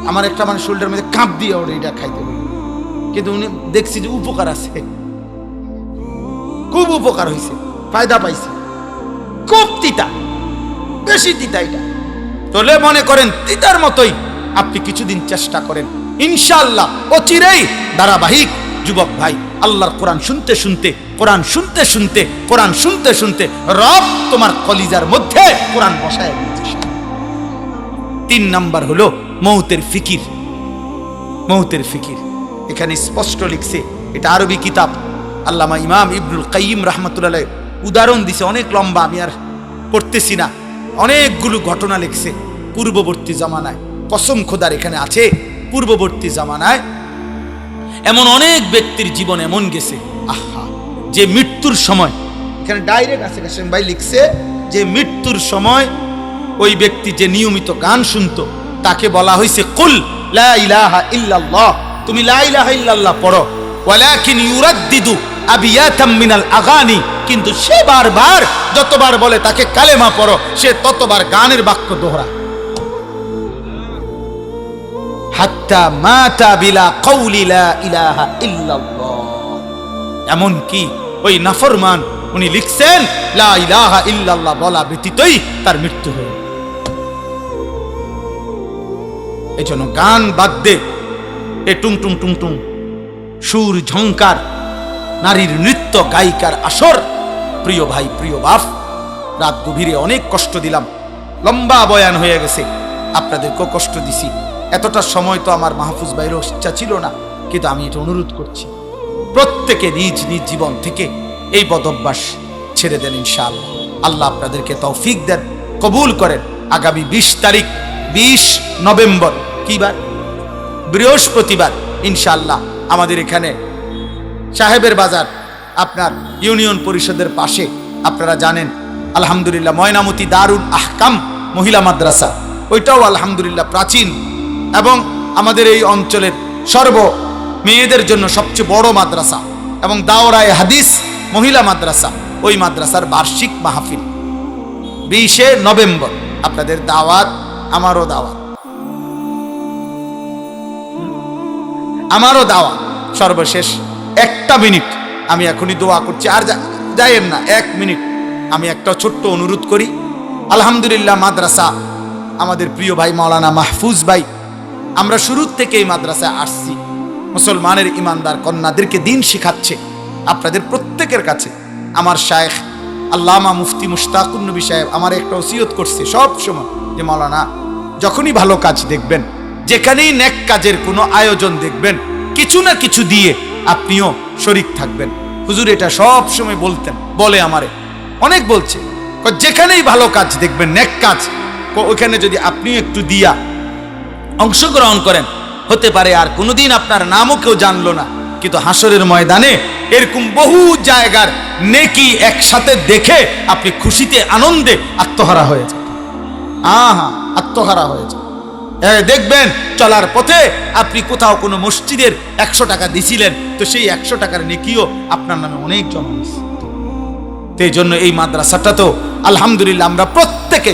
আমার একটা মানে শরীরের মধ্যে কাঁপ দিয়ে ওঠে এটা খাইতে। কিন্তু উনি দেখছি যে উপকার আছে, খুব উপকার হয়েছে, ফায়দা পাইছে। খুব তিতা, বেশি তিতা এটা। তাহলে মনে করেন তিতার মতোই আপনি কিছুদিন চেষ্টা করেন, ইনশাআল্লাহ অচিরেই ধারাবাহিক যুবক ভাই আল্লাহর কোরআন শুনতে শুনতে, কোরআন শুনতে শুনতে, কোরআন শুনতে শুনতে রব তোমার কলিজার মধ্যে কোরআন বসায় দিয়েছে। 3 নাম্বার হলো মৌতের ফিকির। মৌতের ফিকির এখানে স্পষ্ট লিখছে, এটা আরবি কিতাব, আল্লামা ইমাম ইবনুল কাইয়িম রাহমাতুল্লাহ উদাহরণ দিছে, অনেক লম্বা, আমি আর পড়তেছি না। অনেকগুলো ঘটনা লিখছে পূর্ববর্তী জামানায়। কসম খোদার এখানে আছে, পূর্ববর্তী জামানায় এমন অনেক ব্যক্তির জীবন এমন গেছে, আহা, যে মৃত্যুর সময়, এখানে ডাইরেক্ট আছে কাসেম ভাই লিখছে, যে মৃত্যুর সময় ওই ব্যক্তি যে নিয়মিত গান শুনতো তাকে বলা হয়েছে কুল লা ইলাহা ইল্লাল্লাহ, তুমি লা ইলাহা ইল্লাল্লাহ পড়ো, ওয়ালাকিন ইউরাদ্দিদু আবিয়াতাম মিনাল আগানি, কিন্তু সে বারবার যতবার বলে তাকে কালেমা পড়ো, সে ততবার গানের বাক্য দোহরা। হাত্তা মাতা বিলা কওলি লা ইলাহা ইল্লাল্লাহ। এমন কি ওই নাফরমান উনি লিখছেন লা ইলাহা ইল্লাল্লাহ বলা ব্যতীতই তার মৃত্যু হলো। এই জন্য গান বাদ্যে এ টুং টুং টুং টুং সুর ঝংকার, নারীর নৃত্য গায়িকার আসর। প্রিয় ভাই, প্রিয় বাপ, রাত গভীরে অনেক কষ্ট দিলাম, লম্বা বয়ান হয়ে গেছে, আপনাদেরকেও কষ্ট দিছি। এতটা সময় তো আমার মাহফুজ ভাইয়েরও ইচ্ছা ছিল না, কিন্তু আমি এটা অনুরোধ করছি, প্রত্যেকে নিজ নিজ জীবন থেকে এই বদভ্যাস ছেড়ে দেন ইনশাআল্লাহ। আল্লাহ আপনাদেরকে তৌফিক দেন, কবুল করেন। আগামী 20 তারিখ 20 নভেম্বর, কি বার? বৃহস্পতিবার ইনশাআল্লাহ আমাদের এখানে সাহেবের বাজার, আপনার ইউনিয়ন পরিষদের পাশে, আপনারা জানেন আলহামদুলিল্লাহ ময়নামতি দারুল আহকাম মহিলা মাদ্রাসা, ওইটাও আলহামদুলিল্লাহ প্রাচীন এবং আমাদের এই অঞ্চলের সর্ব মেয়েদের জন্য সবচেয়ে বড় মাদ্রাসা, এবং দাওরায়ে হাদিস মহিলা মাদ্রাসা, ওই মাদ্রাসার বার্ষিক মাহফিল 20 নভেম্বর। আপনাদের দাওয়াত, আমারও দাওয়াত, আমারও দাওয়াত। সর্বশেষ 1 মিনিট আমি এখনই দোয়া করছি, আর যাইয়েন না, 1 মিনিট আমি একটা ছোট্ট অনুরোধ করি। আলহামদুলিল্লাহ মাদ্রাসা আমাদের প্রিয় ভাই মাওলানা মাহফুজ ভাই, আমরা শুরুর থেকে এই মাদ্রাসায় আসছি, মুসলমানের ইমানদার কন্যাদেরকে দিন শিখাচ্ছে। আপনাদের প্রত্যেকের কাছে আমার শায়েখ আল্লামা মুফতি মুশতাকুন নবী সাহেব আমার একটা ওসিয়ত করছে সব সময়, যে মাওলানা যখনই ভালো কাজ দেখবেন, যেখানেই নেক কাজের কোনো আয়োজন দেখবেন, কিছু না কিছু দিয়ে আপনিও শরীক থাকবেন। হুজুর এটা সব সময় বলতেন, বলে আমারে অনেক বলছে, যেখানেই ভালো কাজ দেখবেন, নেক কাজ, ওইখানে যদি আপনিও একটু দিয়া অংশগ্রহণ করেন, হতে পারে আর কোনোদিন আপনার নামও কেউ জানলো না, কিন্তু হাসরের ময়দানে এরকম বহু জায়গার নেকি একসাথে দেখে আপনি খুশিতে আনন্দে আত্মহারা হয়ে যান। আত্মহারা হয়ে যান। দেখবেন চলার পথে আপনি কোথাও কোনো মসজিদের 100 টাকা দিছিলেন, তো সেই 100 টাকার নেকিও আপনার নামে অনেক জমা হয়েছে। তো এই জন্য এই মাদ্রাসাটা তো আলহামদুলিল্লাহ আমরা প্রত্যেকে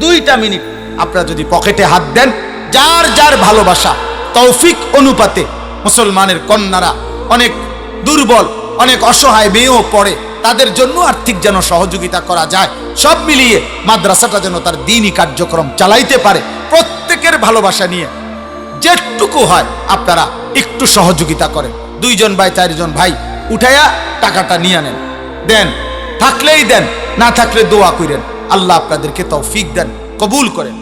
2টা মিনিট আপনারা যদি পকেটে হাত দেন, যার যার ভালোবাসা তৌফিক অনুপাতে, মুসলমানের কন্যারা অনেক দুর্বল, অনেক অসহায় মেয়েও পড়ে, তাদের জন্য আর্থিক যেন সহযোগিতা করা যায়, সব মিলিয়ে মাদ্রাসাটা যেন তার দ্বীনি কার্যক্রম চালাইতে পারে, প্রত্যেকের ভালোবাসা নিয়ে যেটুকু হয় আপনারা একটু সহযোগিতা করেন। 2 জন ভাই 4 জন ভাই উঠাইয়া টাকাটা নিয়ে নেন, দেন, থাকলেই দেন, না থাকলে দোয়া করেন, আল্লাহ আপনাদেরকে তৌফিক দেন, কবুল করেন।